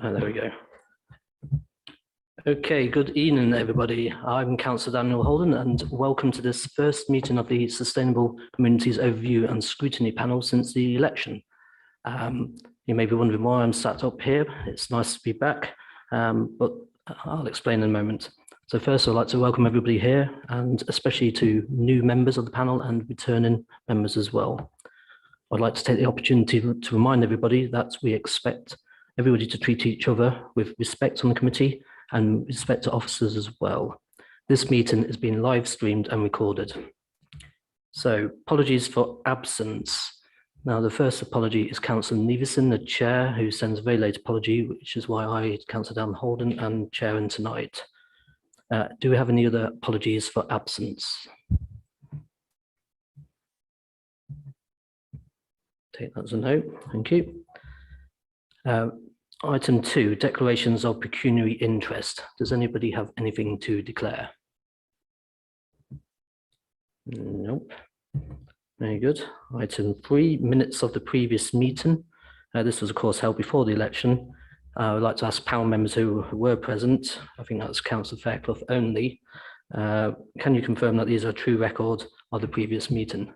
There we go. Okay, good evening, everybody. I'm Councillor Daniel Holden, and welcome to this first meeting of the Sustainable Communities Overview and Scrutiny panel since the election. You may be wondering why I'm sat up here. It's nice to be back, but I'll explain in a moment. So first, I'd like to welcome everybody here, and especially to new members of the panel and returning members as well. I'd like to take the opportunity to remind everybody that we expect everybody to treat each other with respect on the committee and respect to officers as well. This meeting is being live streamed and recorded. So apologies for absence. Now the first apology is Councillor Neaverson, the chair, who sends a very late apology, which is why I, Councillor Dan Holden, am chairing tonight. Do we have any other apologies for absence? Take that as a no, thank you. Item 2, declarations of pecuniary interest. Does anybody have anything to declare? Nope. Very good. Item 3, minutes of the previous meeting. This was, of course, held before the election. I would like to ask panel members who were present, I think that's Councillor Fairclough only, can you confirm that these are a true record of the previous meeting?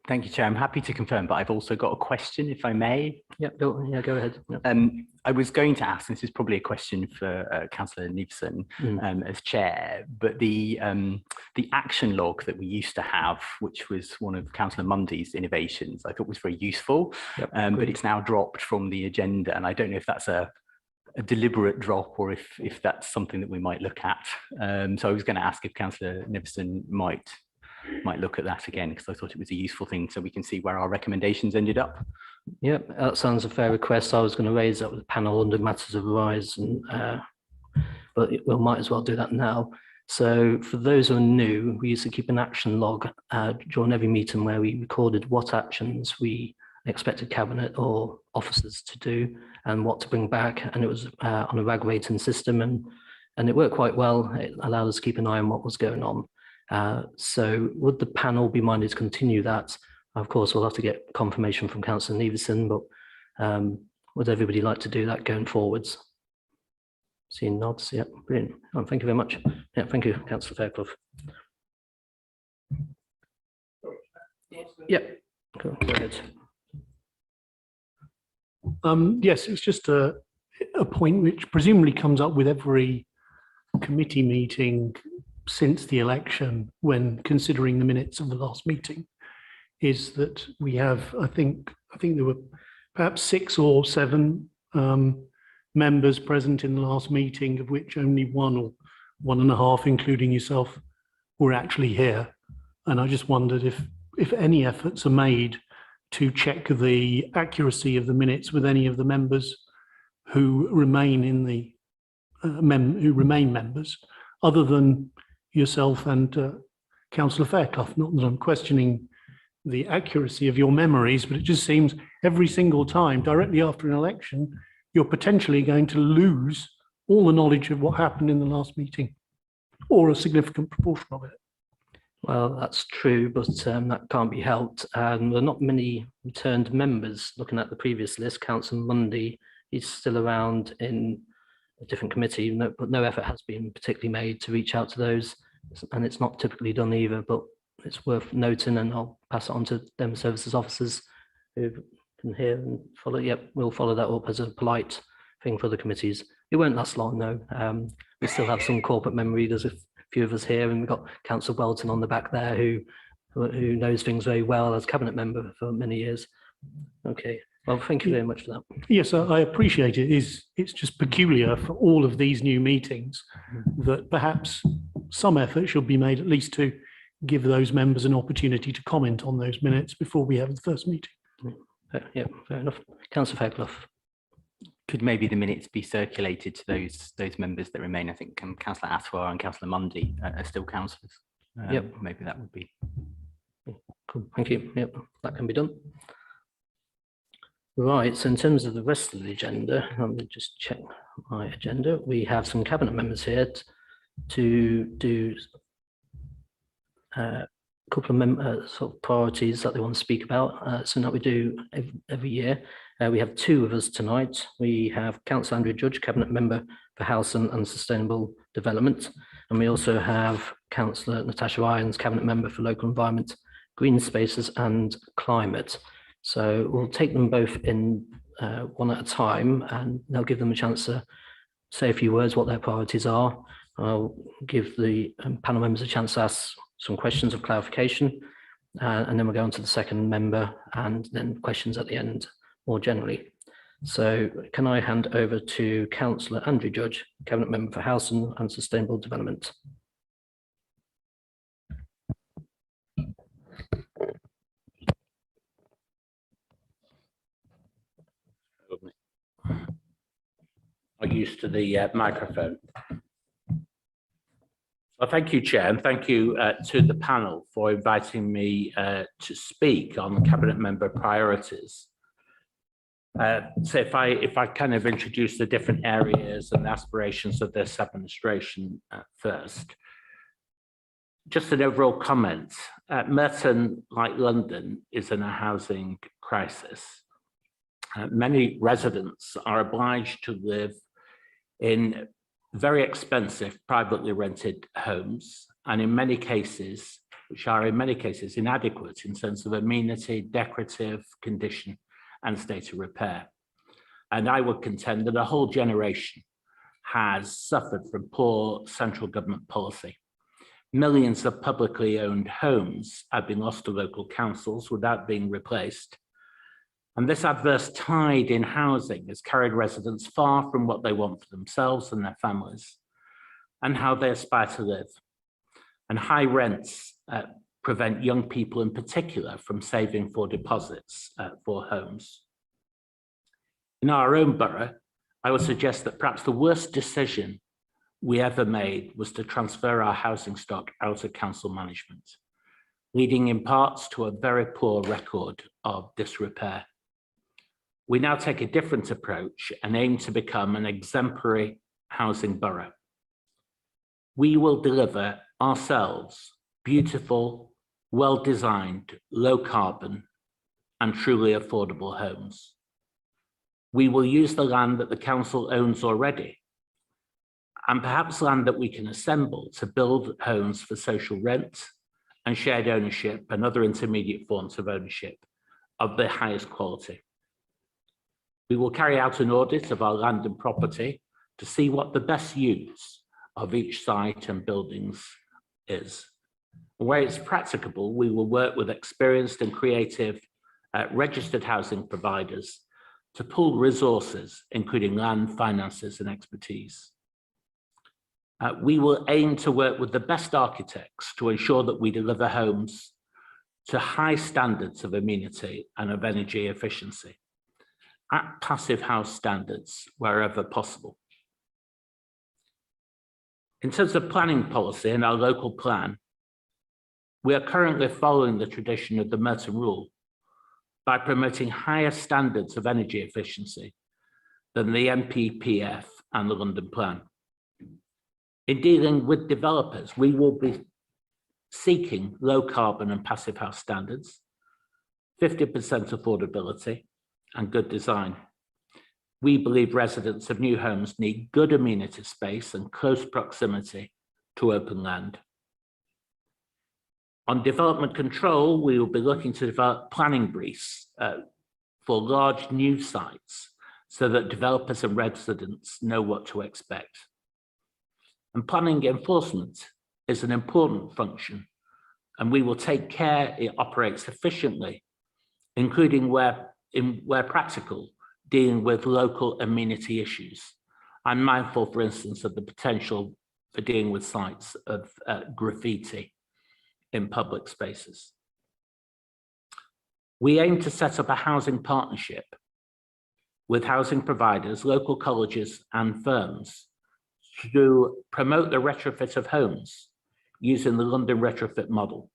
Thank you, Chair. I'm happy to confirm, but I've also got a question, if I may. Yeah, go ahead. Yep. I was going to ask, this is probably a question for Councillor Neaverson as Chair, but the action log that we used to have, which was one of Councillor Mundy's innovations, I thought was very useful, but it's now dropped from the agenda, and I don't know if that's a deliberate drop or if that's something that we might look at. So I was going to ask if Councillor Neaverson might look at that again, because I thought it was a useful thing so we can see where our recommendations ended up. Yep, that sounds a fair request. I was going to raise that with the panel under matters of arise, and but we might as well do that now. So for those who are new, we used to keep an action log during every meeting where we recorded what actions we expected cabinet or officers to do and what to bring back, and it was on a RAG rating system, and it worked quite well. It allowed us to keep an eye on what was going on. So would the panel be minded to continue that? Of course, we'll have to get confirmation from Councillor Neaverson, but would everybody like to do that going forwards? Seeing nods, yeah, brilliant. Oh, thank you very much. Yeah, thank you, Councillor Fairclough. Yeah, go ahead. Yes, it's just a point which presumably comes up with every committee meeting since the election when considering the minutes of the last meeting, is that we have, I think there were perhaps 6 or 7 members present in the last meeting, of which only 1 or 1.5, including yourself, were actually here. And I just wondered if any efforts are made to check the accuracy of the minutes with any of the members who remain in the members, other than yourself and Councillor Fairclough. Not that I'm questioning the accuracy of your memories, but it just seems every single time directly after an election, you're potentially going to lose all the knowledge of what happened in the last meeting, or a significant proportion of it. Well, that's true, but that can't be helped. There are not many returned members. Looking at the previous list, Councillor Mundy is still around in a different committee, but no effort has been particularly made to reach out to those, and it's not typically done either, but it's worth noting, and I'll pass it on to them services officers who can hear and follow. Yep, we'll follow that up as a polite thing for the committees. It won't last long though. We still have some corporate memory. There's a few of us here, and we've got Councillor Welton on the back there who knows things very well as cabinet member for many years. Okay. Well, thank you very much for that. Yes, I appreciate it. It's just peculiar for all of these new meetings that perhaps some effort should be made at least to give those members an opportunity to comment on those minutes before we have the first meeting. Yeah, fair enough. Councillor Fairclough. Could maybe the minutes be circulated to those members that remain? I think Councillor Atwar and Councillor Mundy are still councillors. Yep. Maybe that would be. Cool, thank you. Yep, that can be done. Right, so in terms of the rest of the agenda, let me just check my agenda. We have some cabinet members here to do a couple of sort of priorities that they want to speak about, something that we do every year. We have two of us tonight. We have Councillor Andrew Judge, Cabinet Member for Housing and Sustainable Development. And we also have Councillor Natasha Irons, Cabinet Member for Local Environment, Green Spaces and Climate. So we'll take them both in one at a time, and they'll give them a chance to say a few words, what their priorities are. I'll give the panel members a chance to ask some questions of clarification, and then we'll go on to the second member and then questions at the end more generally. So can I hand over to Councillor Andrew Judge, Cabinet Member for Housing and Sustainable Development. Not used to the microphone. Well, thank you, Chair, and thank you to the panel for inviting me to speak on Cabinet Member priorities. So if I kind of introduce the different areas and aspirations of this administration first. Just an overall comment. Merton, like London, is in a housing crisis. Many residents are obliged to live in very expensive privately rented homes, and in many cases, which are in many cases inadequate in terms of amenity, decorative condition, and state of repair. And I would contend that a whole generation has suffered from poor central government policy. Millions of publicly owned homes have been lost to local councils without being replaced. And this adverse tide in housing has carried residents far from what they want for themselves and their families and how they aspire to live. And high rents prevent young people in particular from saving for deposits for homes. In our own borough, I would suggest that perhaps the worst decision we ever made was to transfer our housing stock out of council management, leading in parts to a very poor record of disrepair. We now take a different approach and aim to become an exemplary housing borough. We will deliver ourselves beautiful, well-designed, low-carbon, and truly affordable homes. We will use the land that the council owns already, and perhaps land that we can assemble to build homes for social rent and shared ownership and other intermediate forms of ownership of the highest quality. We will carry out an audit of our land and property to see what the best use of each site and buildings is. Where it's practicable, we will work with experienced and creative registered housing providers to pool resources, including land, finances, and expertise. We will aim to work with the best architects to ensure that we deliver homes to high standards of amenity and of energy efficiency at passive house standards wherever possible. In terms of planning policy and our local plan, we are currently following the tradition of the Merton Rule by promoting higher standards of energy efficiency than the NPPF and the London Plan. In dealing with developers, we will be seeking low carbon and passive house standards, 50% affordability, and good design. We believe residents of new homes need good amenity space and close proximity to open land. On development control, we will be looking to develop planning briefs for large new sites so that developers and residents know what to expect. And planning enforcement is an important function, and we will take care it operates efficiently, including where practical, dealing with local amenity issues. I'm mindful, for instance, of the potential for dealing with sites of graffiti in public spaces. We aim to set up a housing partnership with housing providers, local colleges and firms to promote the retrofit of homes using the London retrofit model,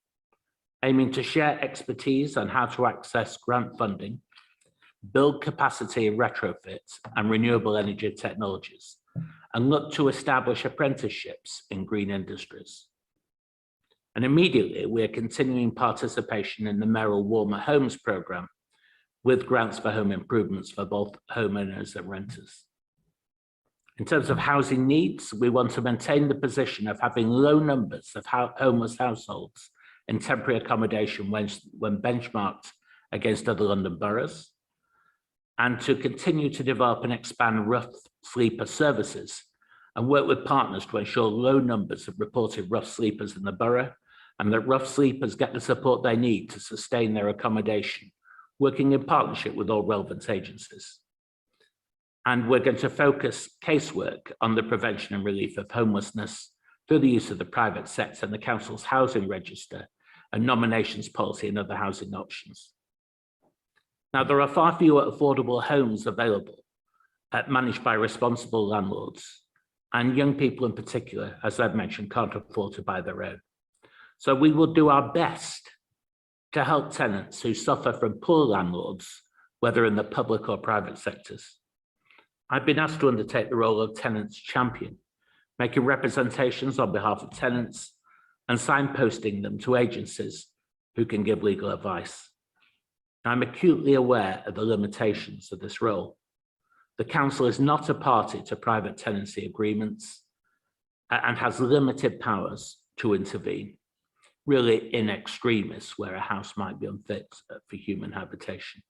aiming to share expertise on how to access grant funding, build capacity in retrofits and renewable energy technologies, and look to establish apprenticeships in green industries. And immediately, we are continuing participation in the Merrill Warmer Homes programme, with grants for home improvements for both homeowners and renters. In terms of housing needs, we want to maintain the position of having low numbers of homeless households in temporary accommodation when benchmarked against other London boroughs, and to continue to develop and expand rough sleeper services and work with partners to ensure low numbers of reported rough sleepers in the borough, and that rough sleepers get the support they need to sustain their accommodation, working in partnership with all relevant agencies. And we're going to focus casework on the prevention and relief of homelessness through the use of the private sector and the council's housing register and nominations policy and other housing options. Now, there are far fewer affordable homes available managed by responsible landlords, and young people in particular, as I've mentioned, can't afford to buy their own. So we will do our best to help tenants who suffer from poor landlords, whether in the public or private sectors. I've been asked to undertake the role of tenants champion, making representations on behalf of tenants and signposting them to agencies who can give legal advice. I'm acutely aware of the limitations of this role. The council is not a party to private tenancy agreements and has limited powers to intervene, really in extremis where a house might be unfit for human habitation.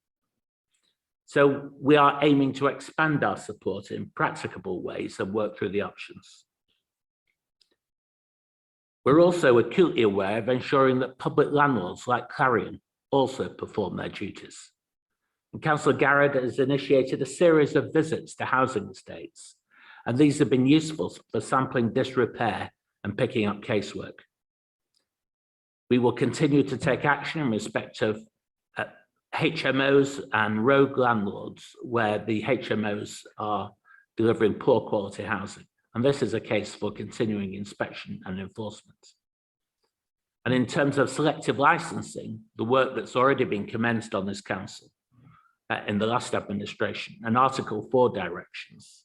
So we are aiming to expand our support in practicable ways and work through the options. We're also acutely aware of ensuring that public landlords like Cllr also perform their duties. And Councillor Garrett has initiated a series of visits to housing estates, and these have been useful for sampling disrepair and picking up casework. We will continue to take action in respect of HMOs and rogue landlords where the HMOs are delivering poor quality housing. And this is a case for continuing inspection and enforcement. And in terms of selective licensing, the work that's already been commenced on this council in the last administration and Article 4 directions,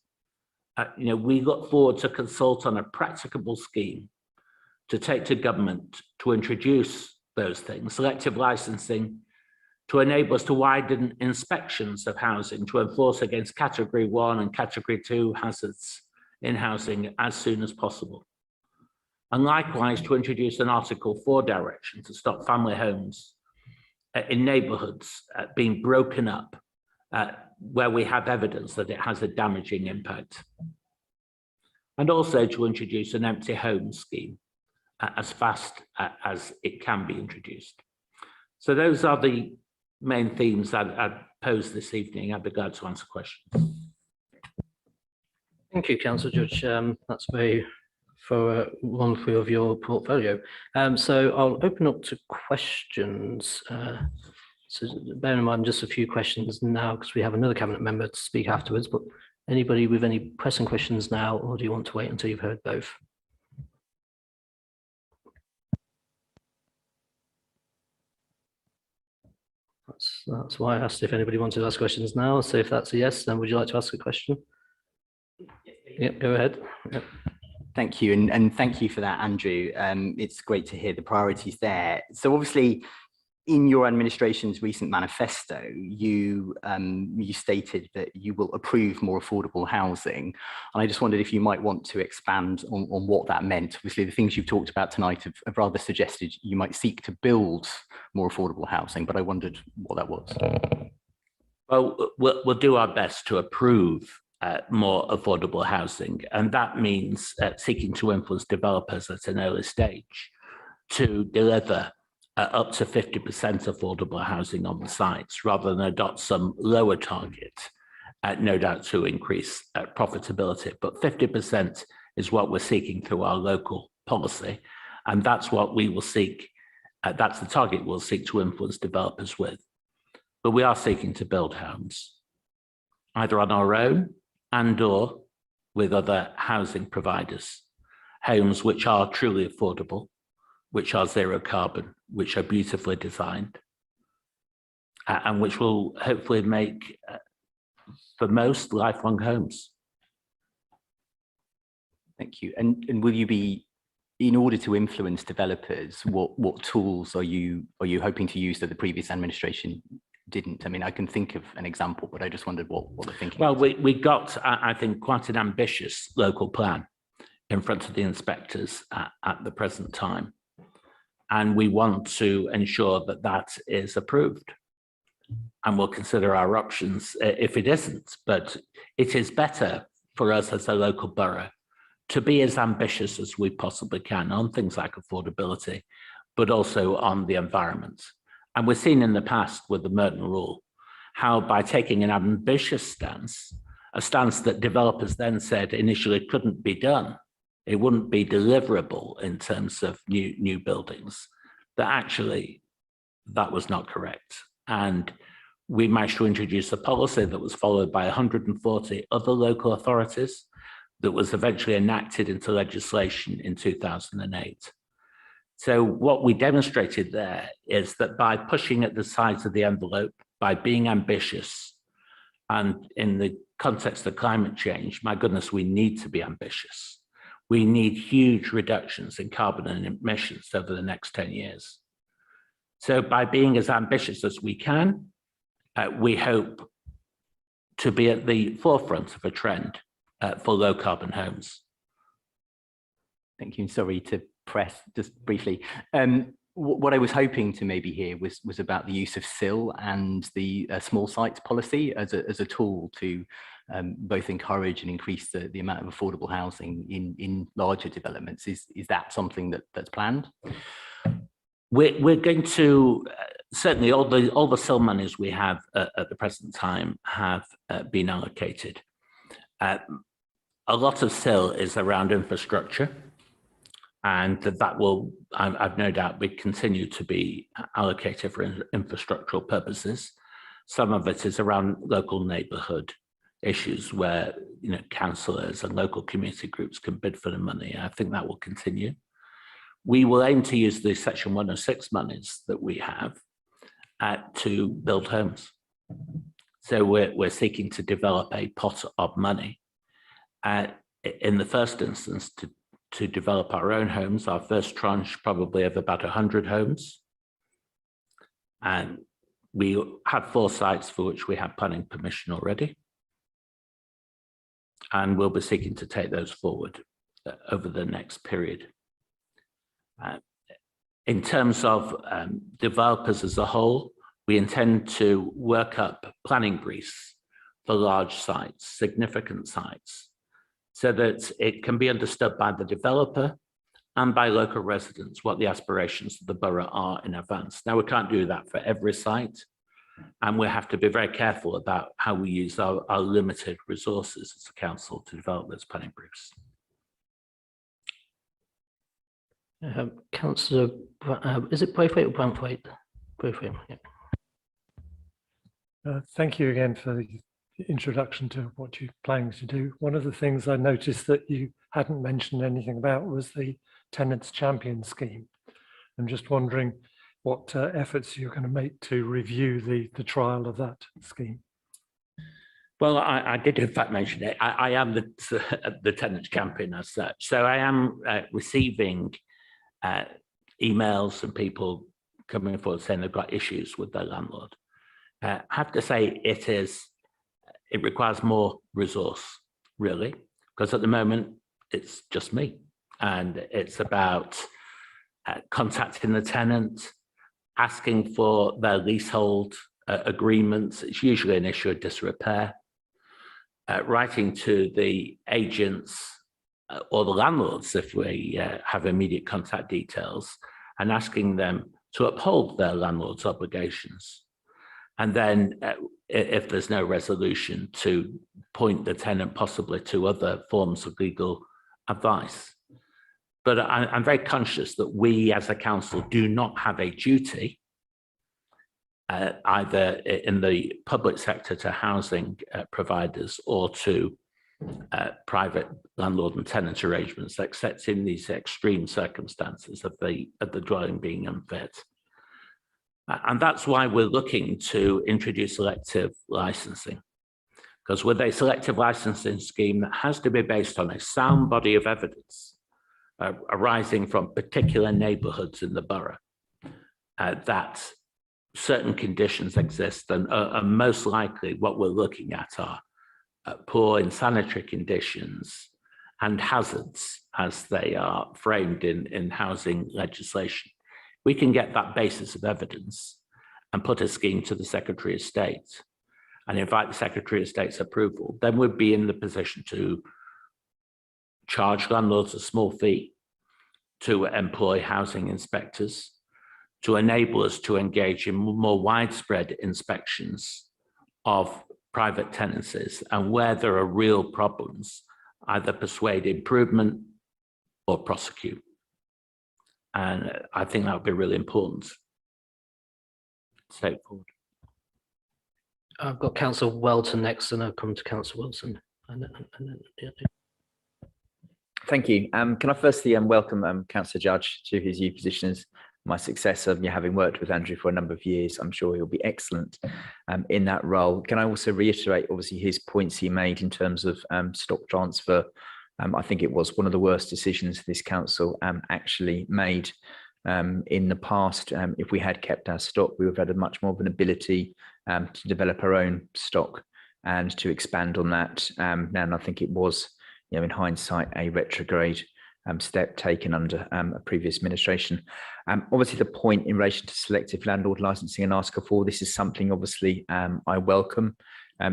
we look forward to consult on a practicable scheme to take to government to introduce those things, selective licensing, to enable us to widen inspections of housing, to enforce against Category 1 and Category 2 hazards in housing as soon as possible. And likewise, to introduce an Article 4 direction to stop family homes in neighbourhoods being broken up where we have evidence that it has a damaging impact. And also to introduce an empty home scheme as fast as it can be introduced. So those are the main themes I'd pose this evening. I'd be glad to answer questions. Thank you, Councillor Judge. That's very thorough run through of your portfolio. So I'll open up to questions. So bear in mind just a few questions now because we have another cabinet member to speak afterwards, but anybody with any pressing questions now, or do you want to wait until you've heard both? That's why I asked if anybody wanted to ask questions now. So if that's a yes, then would you like to ask a question? Yep, go ahead. Yep. Thank you, and thank you for that, Andrew. It's great to hear the priorities there. So obviously, in your administration's recent manifesto, you stated that you will approve more affordable housing. And I just wondered if you might want to expand on what that meant. Obviously, the things you've talked about tonight have rather suggested you might seek to build more affordable housing, but I wondered what that was. Well, we'll do our best to approve more affordable housing, and that means seeking to influence developers at an early stage to deliver up to 50% affordable housing on the sites rather than adopt some lower target, no doubt to increase profitability. But 50% is what we're seeking through our local policy, and that's what we will seek. That's the target we'll seek to influence developers with. But we are seeking to build homes, either on our own and or with other housing providers, homes which are truly affordable, which are zero carbon, which are beautifully designed, and which will hopefully make, for most, lifelong homes. Thank you. And will you be, in order to influence developers, what tools are you hoping to use that the previous administration didn't? I mean, I can think of an example, but I just wondered what the thinking Well, was. we got, I think, quite an ambitious local plan in front of the inspectors at the present time. And we want to ensure that that is approved. And we'll consider our options if it isn't. But it is better for us as a local borough to be as ambitious as we possibly can on things like affordability, but also on the environment. And we've seen in the past with the Merton rule, how by taking an ambitious stance, a stance that developers then said initially couldn't be done, it wouldn't be deliverable in terms of new buildings, that actually that was not correct. And we managed to introduce a policy that was followed by 140 other local authorities that was eventually enacted into legislation in 2008. So what we demonstrated there is that by pushing at the sides of the envelope, by being ambitious, and in the context of climate change, my goodness, we need to be ambitious. We need huge reductions in carbon and emissions over the next 10 years. So by being as ambitious as we can, we hope to be at the forefront of a trend for low carbon homes. Thank you. Sorry to press just briefly. What I was hoping to maybe hear was about the use of Cllr and the small sites policy as a tool to both encourage and increase the amount of affordable housing in larger developments. Is that something that's planned? We're going to certainly all the Cllr monies we have at the present time have been allocated. A lot of Cllr is around infrastructure, and that will, I've no doubt, we continue to be allocated for infrastructural purposes. Some of it is around local neighbourhood issues where councillors and local community groups can bid for the money. I think that will continue. We will aim to use the Section 106 monies that we have to build homes. So we're seeking to develop a pot of money in the first instance to develop our own homes. Our first tranche probably of about 100 homes. And we have 4 sites for which we have planning permission already. And we'll be seeking to take those forward over the next period. In terms of developers as a whole, we intend to work up planning briefs for large sites, significant sites, so that it can be understood by the developer and by local residents what the aspirations of the borough are in advance. Now, we can't do that for every site, and we have to be very careful about how we use our limited resources as a council to develop those planning briefs. Councillor, is it Braithwaite or Branthwaite? Braithwaite, yeah. Thank you again for the introduction to what you're planning to do. One of the things I noticed that you hadn't mentioned anything about was the Tenants Champion scheme. I'm just wondering what efforts you're going to make to review the trial of that scheme. Well, I did in fact mention it. I am the Tenants Champion as such. So I am receiving emails and people coming forward saying they've got issues with their landlord. I have to say it requires more resource, really, because at the moment it's just me, and it's about contacting the tenant, asking for their leasehold agreements. It's usually an issue of disrepair, writing to the agents or the landlords if we have immediate contact details, and asking them to uphold their landlord's obligations. And then if there's no resolution, to point the tenant possibly to other forms of legal advice. But I'm very conscious that we as a council do not have a duty either in the public sector to housing providers or to private landlord and tenant arrangements, except in these extreme circumstances of the dwelling being unfit. And that's why we're looking to introduce selective licensing, because with a selective licensing scheme that has to be based on a sound body of evidence arising from particular neighbourhoods in the borough, that certain conditions exist, and most likely what we're looking at are poor in sanitary conditions and hazards as they are framed in housing legislation. We can get that basis of evidence and put a scheme to the Secretary of State and invite the Secretary of State's approval, then we'd be in the position to charge landlords a small fee to employ housing inspectors, to enable us to engage in more widespread inspections of private tenancies, and where there are real problems, either persuade improvement or prosecute. And I think that would be really important. Take forward. I've got Councillor Welton next, and I'll come to Councillor Wilson. Thank you. Can I firstly welcome Councillor Judge to his new position as my successor. Having worked with Andrew for a number of years, I'm sure he'll be excellent in that role. Can I also reiterate, obviously, his points he made in terms of stock transfer? I think it was one of the worst decisions this council actually made in the past. If we had kept our stock, we would have had a much more of an ability to develop our own stock and to expand on that. And I think it was, in hindsight, a retrograde step taken under a previous administration. Obviously, the point in relation to selective landlord licensing and Article 4, this is something obviously I welcome.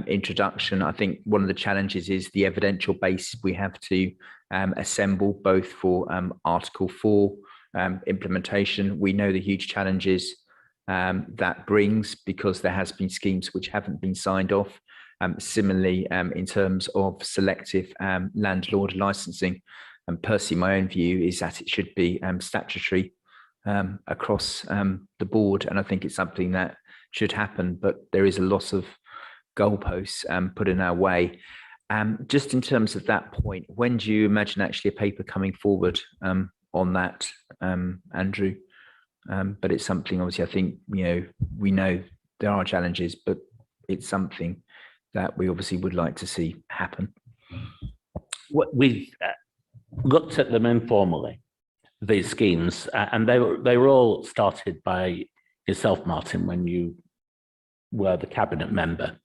Introduction. I think one of the challenges is the evidential base we have to assemble, both for Article 4 implementation. We know the huge challenges that brings, because there has been schemes which haven't been signed off. Similarly, in terms of selective landlord licensing, and personally, my own view is that it should be statutory across the board, and I think it's something that should happen, but there is a lot of goalposts put in our way. Just in terms of that point, when do you imagine actually a paper coming forward on that, Andrew? But it's something, obviously, I think, we know there are challenges, but it's something that we obviously would like to see happen. We've looked at them informally, these schemes, and they were all started by yourself, Martin, when you were the cabinet member.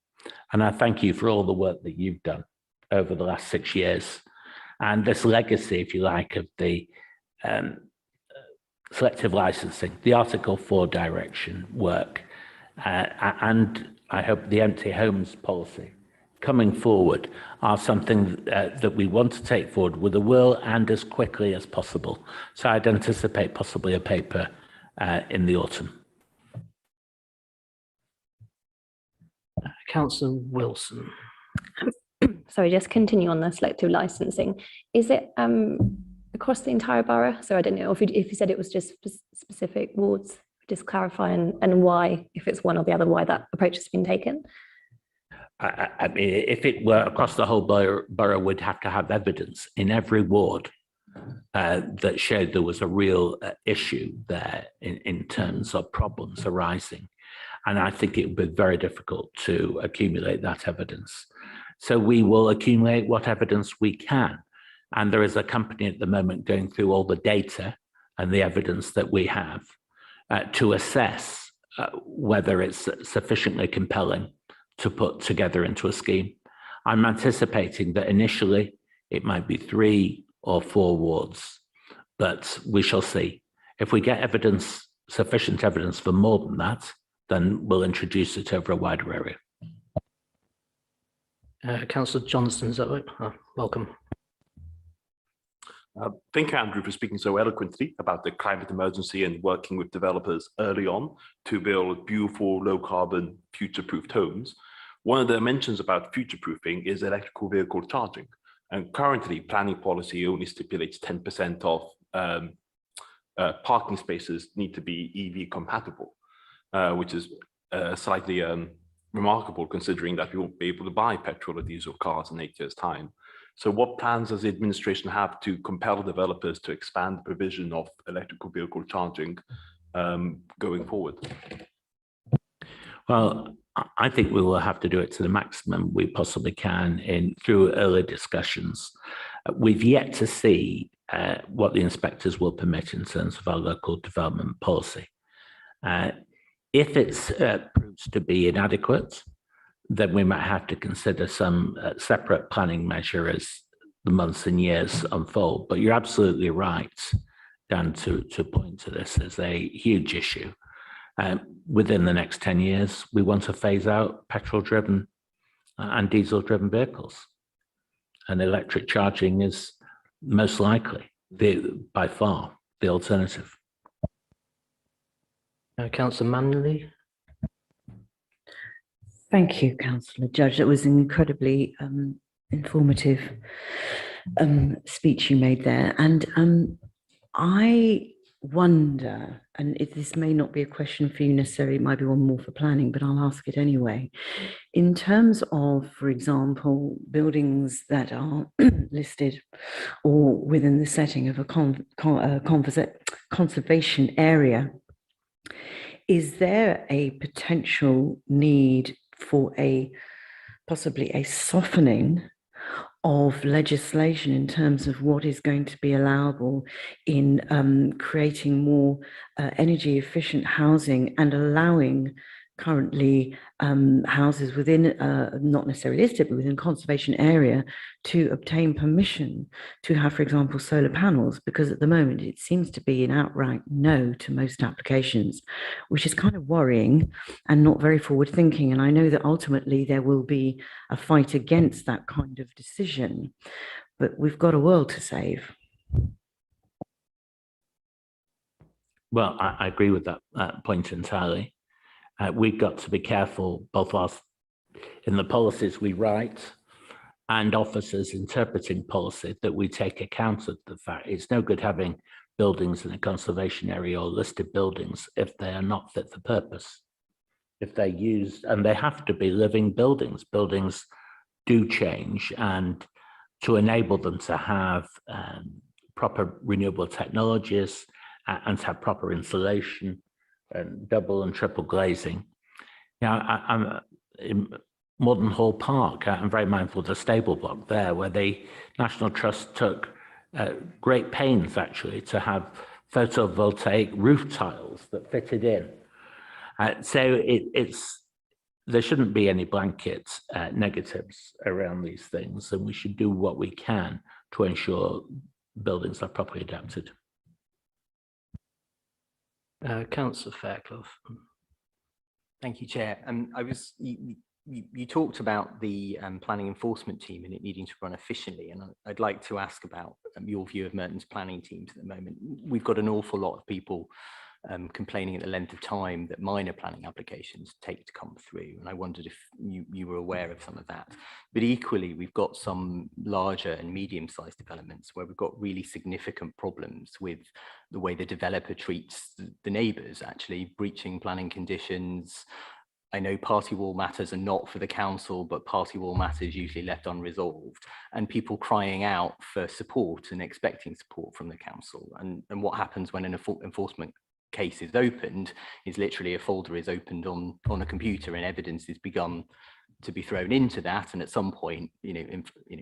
And I thank you for all the work that you've done over the last 6 years. And this legacy, if you like, of the selective licensing, the Article 4 direction work, and I hope the empty homes policy coming forward are something that we want to take forward with a will and as quickly as possible. So I'd anticipate possibly a paper in the autumn. Councillor Wilson. Sorry, just continue on the selective licensing. Is it across the entire borough? So I don't know if you said it was just specific wards, just clarify and why, if it's one or the other, why that approach has been taken. I mean, if it were across the whole borough, we'd have to have evidence in every ward that showed there was a real issue there in terms of problems arising. And I think it would be very difficult to accumulate that evidence. So we will accumulate what evidence we can. And there is a company at the moment going through all the data and the evidence that we have to assess whether it's sufficiently compelling to put together into a scheme. I'm anticipating that initially it might be 3 or 4 wards, but we shall see. If we get evidence, sufficient evidence for more than that, then we'll introduce it over a wider area. Councillor Johnston, is that right? Welcome. Thank you, Andrew, for speaking so eloquently about the climate emergency and working with developers early on to build beautiful, low-carbon, future-proofed homes. One of the mentions about future-proofing is electrical vehicle charging. And currently, planning policy only stipulates 10% of parking spaces need to be EV compatible, which is slightly remarkable considering that we won't be able to buy petrol or diesel cars in 8 years' time. So what plans does the administration have to compel developers to expand the provision of electrical vehicle charging going forward? Well, I think we will have to do it to the maximum we possibly can through early discussions. We've yet to see what the inspectors will permit in terms of our local development policy. If it proves to be inadequate, then we might have to consider some separate planning measure as the months and years unfold. But you're absolutely right, Dan, to point to this as a huge issue. Within the next 10 years, we want to phase out petrol-driven and diesel-driven vehicles. And electric charging is most likely, by far, the alternative. Councillor Manley. Thank you, Councillor Judge. That was an incredibly informative speech you made there. And I wonder, and this may not be a question for you necessarily, it might be one more for planning, but I'll ask it anyway. In terms of, for example, buildings that are listed or within the setting of a conservation area, is there a potential need for possibly a softening of legislation in terms of what is going to be allowable in creating more energy efficient housing and allowing currently houses within, not necessarily listed, but within conservation area to obtain permission to have, for example, solar panels? Because at the moment it seems to be an outright no to most applications, which is kind of worrying and not very forward thinking. And I know that ultimately there will be a fight against that kind of decision, but we've got a world to save. Well, I agree with that point entirely. We've got to be careful, both us in the policies we write and officers interpreting policy, that we take account of the fact it's no good having buildings in a conservation area or listed buildings if they are not fit for purpose. If they're used, and they have to be living buildings. Buildings do change, and to enable them to have proper renewable technologies and to have proper insulation and double and triple glazing. I'm in Morden Hall Park. I'm very mindful of the stable block there, where the National Trust took great pains actually to have photovoltaic roof tiles that fitted in. So there shouldn't be any blanket negatives around these things, and we should do what we can to ensure buildings are properly adapted. Councillor Fairclough. Thank you, Chair. You talked about the planning enforcement team and it needing to run efficiently, and I'd like to ask about your view of Merton's planning teams at the moment. We've got an awful lot of people complaining at the length of time that minor planning applications take to come through, and I wondered if you were aware of some of that. But equally, we've got some larger and medium-sized developments where we've got really significant problems with the way the developer treats the neighbours, actually breaching planning conditions. I know party wall matters are not for the council, but party wall matters usually left unresolved, and people crying out for support and expecting support from the council. And what happens when an enforcement case is opened is literally a folder is opened on a computer and evidence is begun to be thrown into that, and at some point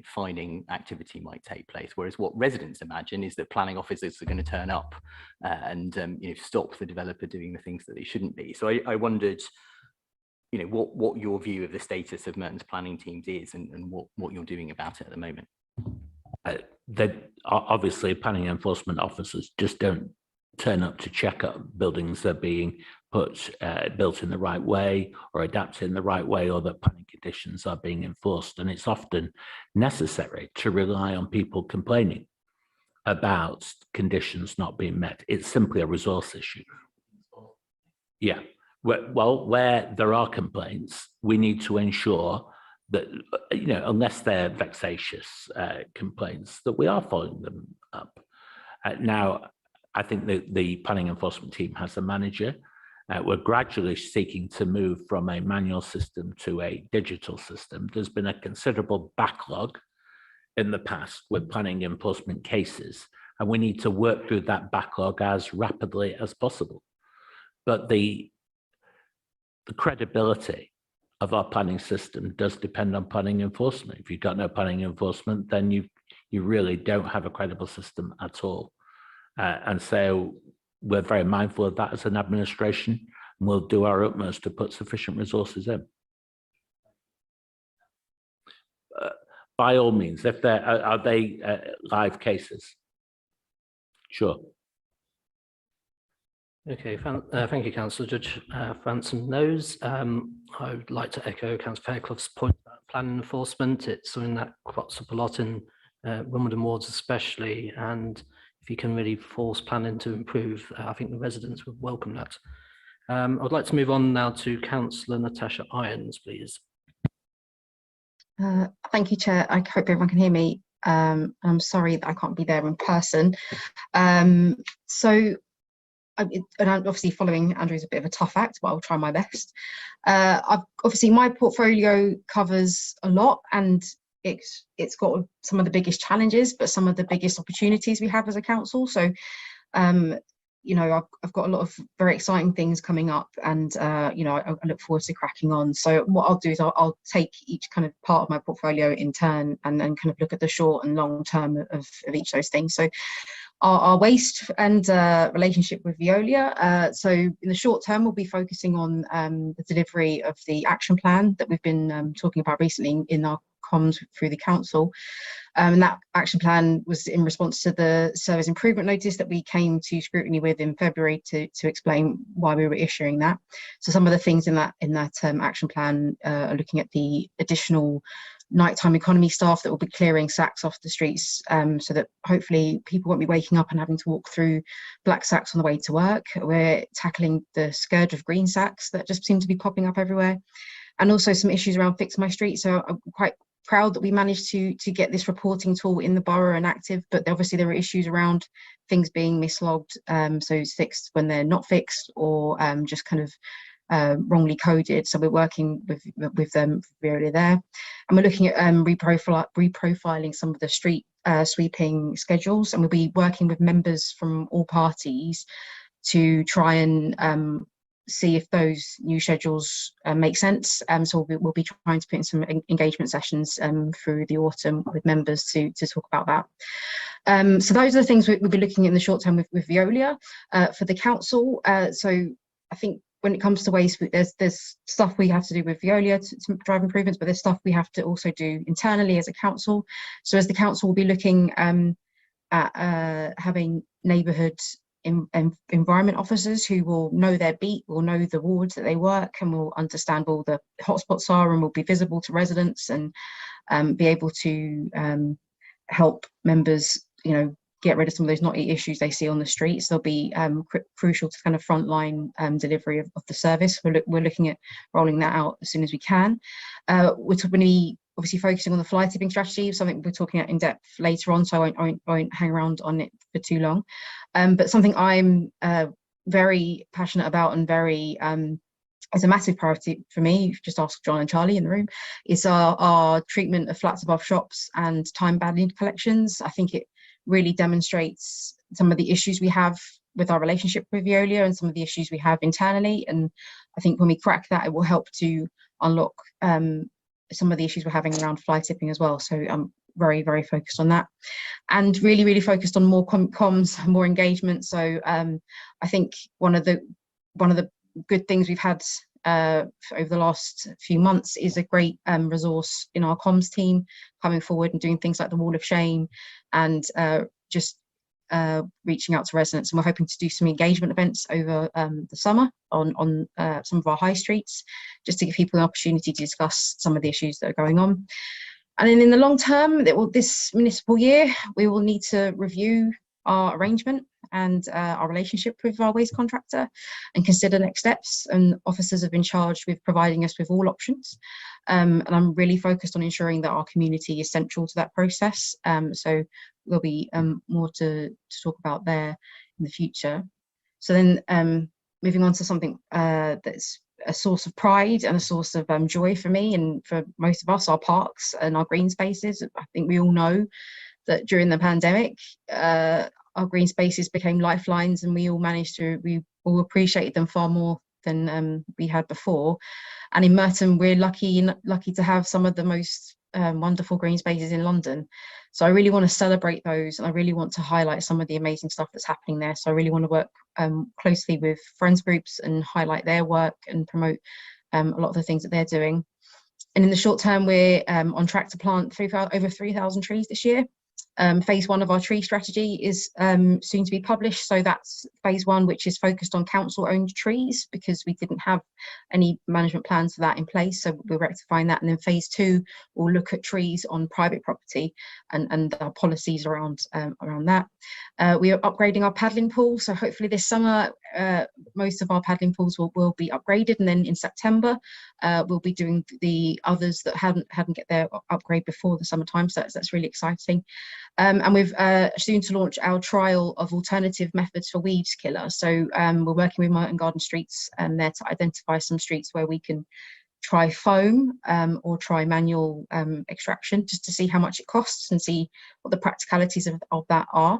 finding activity might take place. Whereas what residents imagine is that planning officers are going to turn up and stop the developer doing the things that they shouldn't be. So I wondered what your view of the status of Merton's planning teams is, and what you're doing about it at the moment. Obviously planning enforcement officers just don't turn up to check up buildings that are being built in the right way or adapted in the right way, or that planning conditions are being enforced. And it's often necessary to rely on people complaining about conditions not being met. It's simply a resource issue. Yeah, well, where there are complaints, we need to ensure that, unless they're vexatious complaints, that we are following them up. Now, I think that the planning enforcement team has a manager. We're gradually seeking to move from a manual system to a digital system. There's been a considerable backlog in the past with planning enforcement cases, and we need to work through that backlog as rapidly as possible. But the credibility of our planning system does depend on planning enforcement. If you've got no planning enforcement, then you really don't have a credible system at all. And so we're very mindful of that as an administration, and we'll do our utmost to put sufficient resources in. By all means, if there are they live cases? Sure. Okay, thank you, Councillor. Judge Franson knows. I would like to echo Councillor Fairclough's point about plan enforcement. It's something that crops up a lot in Wimbledon wards especially, and if you can really force planning to improve, I think the residents would welcome that. I'd like to move on now to Councillor Natasha Irons, please. Thank you, Chair. I hope everyone can hear me. I'm sorry that I can't be there in person. And I'm obviously following Andrew is a bit of a tough act, but I'll try my best. Obviously my portfolio covers a lot, and it's got some of the biggest challenges, but some of the biggest opportunities we have as a council. So, you know, I've got a lot of very exciting things coming up, and you know, I look forward to cracking on. So what I'll do is I'll take each kind of part of my portfolio in turn, and then kind of look at the short and long term of each of those things. So our waste and relationship with Veolia. So in the short term, we'll be focusing on the delivery of the action plan that we've been talking about recently in our comms through the council. And that action plan was in response to the service improvement notice that we came to scrutiny with in February to explain why we were issuing that. So some of the things in that action plan are looking at the additional nighttime economy staff that will be clearing sacks off the streets, so that hopefully people won't be waking up and having to walk through black sacks on the way to work. We're tackling the scourge of green sacks that just seem to be popping up everywhere, and also some issues around Fix My Street. So I'm quite proud that we managed to get this reporting tool in the borough and active, but obviously there are issues around things being mislogged, so it's fixed when they're not fixed, or just kind of wrongly coded. So we're working with them really there, and we're looking at reprofiling some of the street sweeping schedules, and we'll be working with members from all parties to try and see if those new schedules make sense. So we'll be trying to put in some engagement sessions through the autumn with members to talk about that. So those are the things we'll be looking at in the short term with Veolia. For the council, so I think when it comes to waste, there's stuff we have to do with Veolia to drive improvements, but there's stuff we have to also do internally as a council. So as the council will be looking at having neighbourhood environment officers who will know their beat, will know the wards that they work, and will understand where all the hotspots are, and will be visible to residents, and be able to help members, you know, get rid of some of those knotty issues they see on the streets. They'll be crucial to kind of frontline delivery of the service. We're looking at rolling that out as soon as we can. We're going to be obviously focusing on the fly tipping strategy, something we're talking about in depth later on, so I won't hang around on it for too long. But something I'm very passionate about and very is a massive priority for me, just ask John and Charlie in the room, is our treatment of flats above shops and time-bound collections. I think it really demonstrates some of the issues we have with our relationship with Veolia and some of the issues we have internally. And I think when we crack that, it will help to unlock some of the issues we're having around fly tipping as well. So I'm very, very focused on that, and really, really focused on more comms, more engagement. So I think one of the good things we've had over the last few months is a great resource in our comms team coming forward and doing things like the Wall of Shame, and just reaching out to residents. And we're hoping to do some engagement events over the summer on some of our high streets, just to give people an opportunity to discuss some of the issues that are going on. And then in the long term, this municipal year, we will need to review our arrangement and our relationship with our waste contractor and consider next steps. And officers have been charged with providing us with all options. And I'm really focused on ensuring that our community is central to that process. So there'll be more to talk about there in the future. So then moving on to something that's a source of pride and a source of joy for me and for most of us, our parks and our green spaces. I think we all know that during the pandemic, our green spaces became lifelines, and we all appreciated them far more than we had before. And in Merton, we're lucky to have some of the most wonderful green spaces in London. So I really want to celebrate those, and I really want to highlight some of the amazing stuff that's happening there. So I really want to work closely with friends groups and highlight their work and promote a lot of the things that they're doing. And in the short term, we're on track to plant over 3,000 trees this year. Phase 1 of our tree strategy is soon to be published. So that's phase 1, which is focused on council-owned trees, because we didn't have any management plans for that in place. So we're rectifying that. And then phase 2 will look at trees on private property and our policies around that. We are upgrading our paddling pool. So hopefully this summer, most of our paddling pools will be upgraded. And then in September, we'll be doing the others that hadn't get their upgrade before the summertime. So that's really exciting. And we've soon to launch our trial of alternative methods for weeds killer. So we're working with Merton Garden Streets there to identify some streets where we can try foam or try manual extraction, just to see how much it costs and see what the practicalities of that are.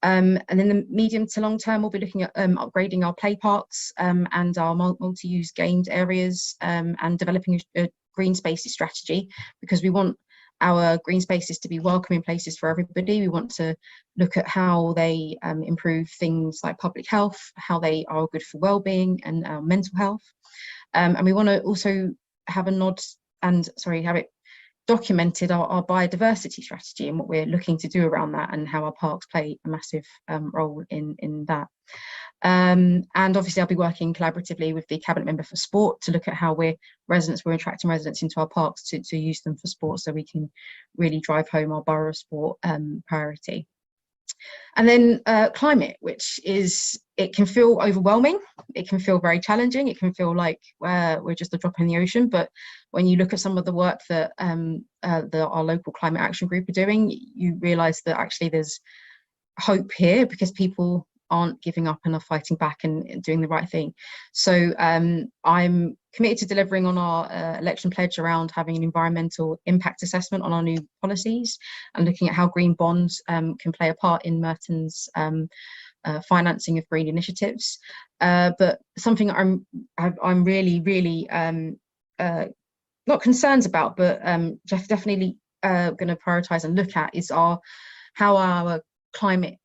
And in the medium to long term, we'll be looking at upgrading our play parks and our multi-use games areas and developing a green spaces strategy, because we want our green spaces to be welcoming places for everybody. We want to look at how they improve things like public health, how they are good for well-being and mental health. And we want to also have have it documented our biodiversity strategy and what we're looking to do around that, and how our parks play a massive role in that. And obviously I'll be working collaboratively with the cabinet member for sport to look at how we're attracting residents into our parks to use them for sport, so we can really drive home our borough sport priority. And then climate, which it can feel overwhelming, it can feel very challenging, it can feel like we're just a drop in the ocean. But when you look at some of the work that our local climate action group are doing, you realise that actually there's hope here, because people aren't giving up and are fighting back and doing the right thing. So I'm committed to delivering on our election pledge around having an environmental impact assessment on our new policies, and looking at how green bonds can play a part in Merton's financing of green initiatives. But something I'm really not concerns about, but definitely going to prioritise and look at is how our climate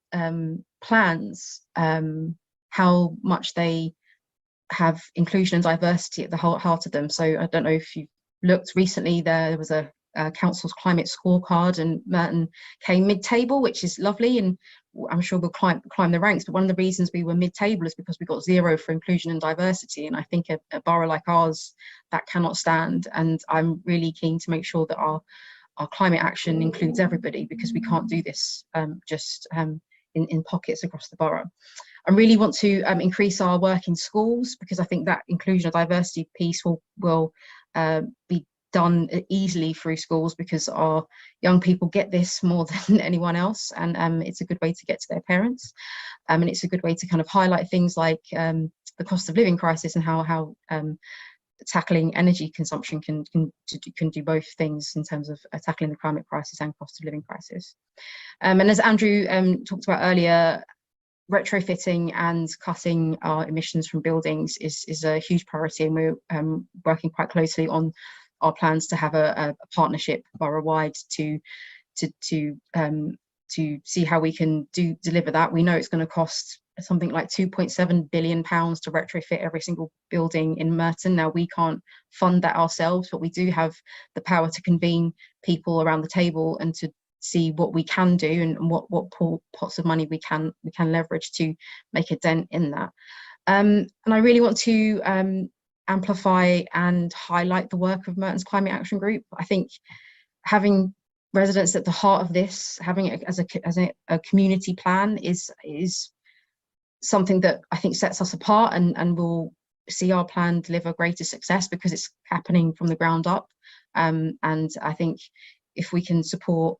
plans, how much they have inclusion and diversity at the heart of them. So I don't know if you've looked recently, there was a council's climate scorecard, and Merton came mid-table, which is lovely, and I'm sure we'll climb the ranks. But one of the reasons we were mid-table is because we got 0 for inclusion and diversity, and I think a borough like ours, that cannot stand. And I'm really keen to make sure that our climate action includes everybody, because we can't do this just in pockets across the borough. I really want to increase our work in schools, because I think that inclusion and diversity piece will be done easily through schools, because our young people get this more than anyone else, and it's a good way to get to their parents, and it's a good way to kind of highlight things like the cost of living crisis, and how tackling energy consumption can do both things in terms of tackling the climate crisis and cost of living crisis. And as Andrew talked about earlier, retrofitting and cutting our emissions from buildings is a huge priority, and we're working quite closely on our plans to have a partnership borough-wide to see how we can deliver that. We know it's going to cost something like £2.7 billion to retrofit every single building in Merton. Now, we can't fund that ourselves, but we do have the power to convene people around the table and to see what we can do and what pots of money we can leverage to make a dent in that. And I really want to amplify and highlight the work of Merton's Climate Action Group. I think having residents at the heart of this, having it as a community plan is something that I think sets us apart and will see our plan deliver greater success, because it's happening from the ground up. And I think if we can support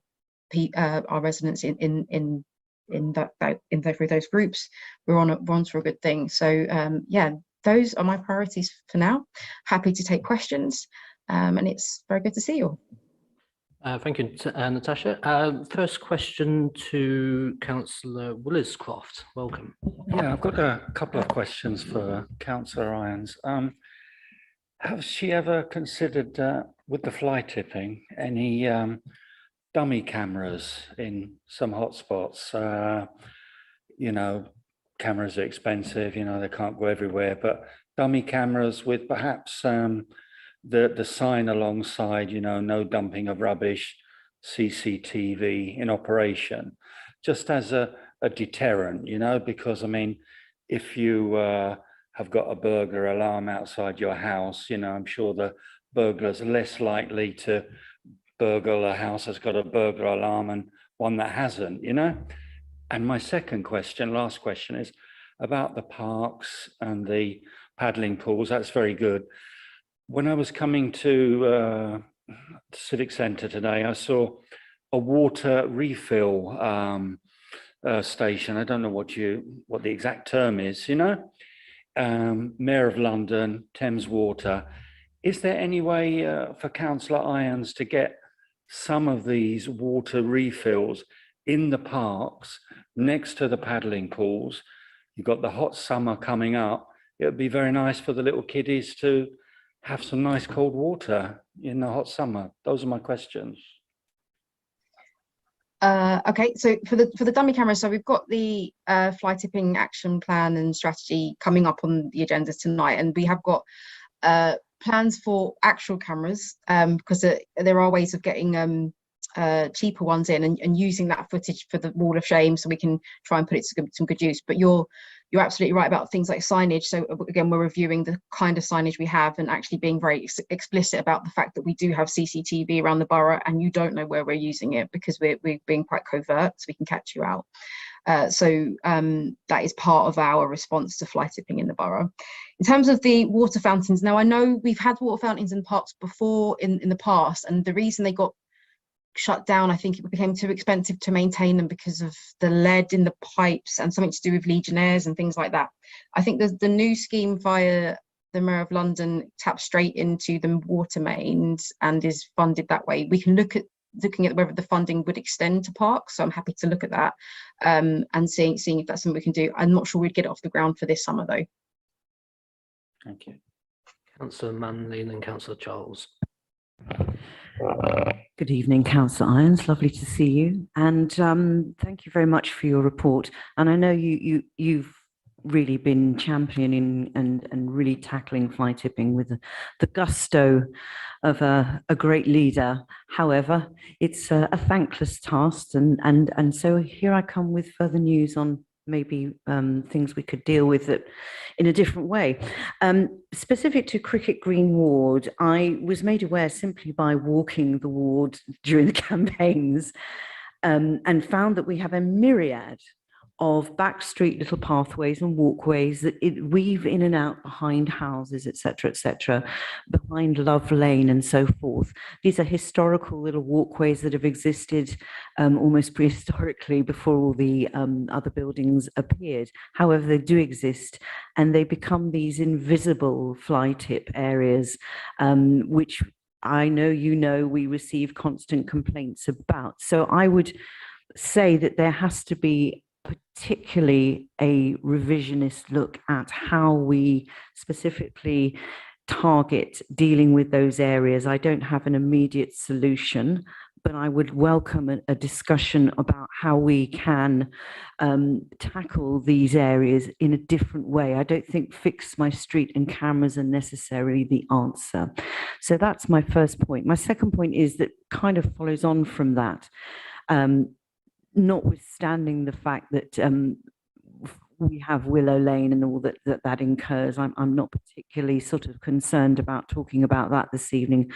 our residents in through those groups, we're on to a good thing. So yeah, those are my priorities for now. Happy to take questions, and it's very good to see you all. Thank you, Natasha. First question to Councillor Williscroft. Welcome. Yeah, I've got a couple of questions for Councillor Irons. Has she ever considered with the fly tipping, any dummy cameras in some hotspots? You know, cameras are expensive, you know, they can't go everywhere, but dummy cameras with perhaps the sign alongside, you know, no dumping of rubbish, CCTV in operation, just as a deterrent, you know, because I mean, if you have got a burglar alarm outside your house, you know, I'm sure the burglars are less likely to burgle a house that's got a burglar alarm and one that hasn't, you know. And my second question, last question, is about the parks and the paddling pools. That's very good. When I was coming to the Civic Centre today, I saw a water refill station. I don't know what the exact term is, you know. Mayor of London, Thames Water. Is there any way for Councillor Irons to get some of these water refills in the parks next to the paddling pools? You've got the hot summer coming up. It would be very nice for the little kiddies to have some nice cold water in the hot summer. Those are my questions. Okay, so for the dummy cameras, so we've got the fly tipping action plan and strategy coming up on the agenda tonight, and we have got plans for actual cameras because there are ways of getting cheaper ones in and using that footage for the wall of shame, so we can try and put it to some good use. But you're absolutely right about things like signage. So again, we're reviewing the kind of signage we have and actually being very explicit about the fact that we do have CCTV around the borough and you don't know where we're using it, because we're being quite covert, so we can catch you out. So that is part of our response to fly tipping in the borough. In terms of the water fountains, now I know we've had water fountains in parks before in the past, and the reason they got shut down, I think it became too expensive to maintain them because of the lead in the pipes and something to do with Legionnaires and things like that. I think the new scheme via the Mayor of London taps straight into the water mains and is funded that way. We can looking at whether the funding would extend to parks, so I'm happy to look at that and seeing if that's something we can do. I'm not sure we'd get it off the ground for this summer though. Thank you. Councillor Manley and then Councillor Charles. Good evening, Councillor Irons. Lovely to see you. And thank you very much for your report. And I know you've really been championing and really tackling fly tipping with the gusto of a great leader. However, it's a thankless task. And so here I come with further news on maybe things we could deal with it in a different way. Specific to Cricket Green Ward, I was made aware simply by walking the ward during the campaigns and found that we have a myriad of backstreet little pathways and walkways that weave in and out behind houses, etc., behind Love Lane and so forth. These are historical little walkways that have existed almost prehistorically before all the other buildings appeared. However, they do exist and they become these invisible fly tip areas, which I know we receive constant complaints about. So I would say that there has to be particularly a revisionist look at how we specifically target dealing with those areas. I don't have an immediate solution, but I would welcome a discussion about how we can tackle these areas in a different way. I don't think fix my street and cameras are necessarily the answer. So that's my first point. My second point is that kind of follows on from that. Notwithstanding the fact that we have Willow Lane and all that incurs, I'm not particularly sort of concerned about talking about that this evening.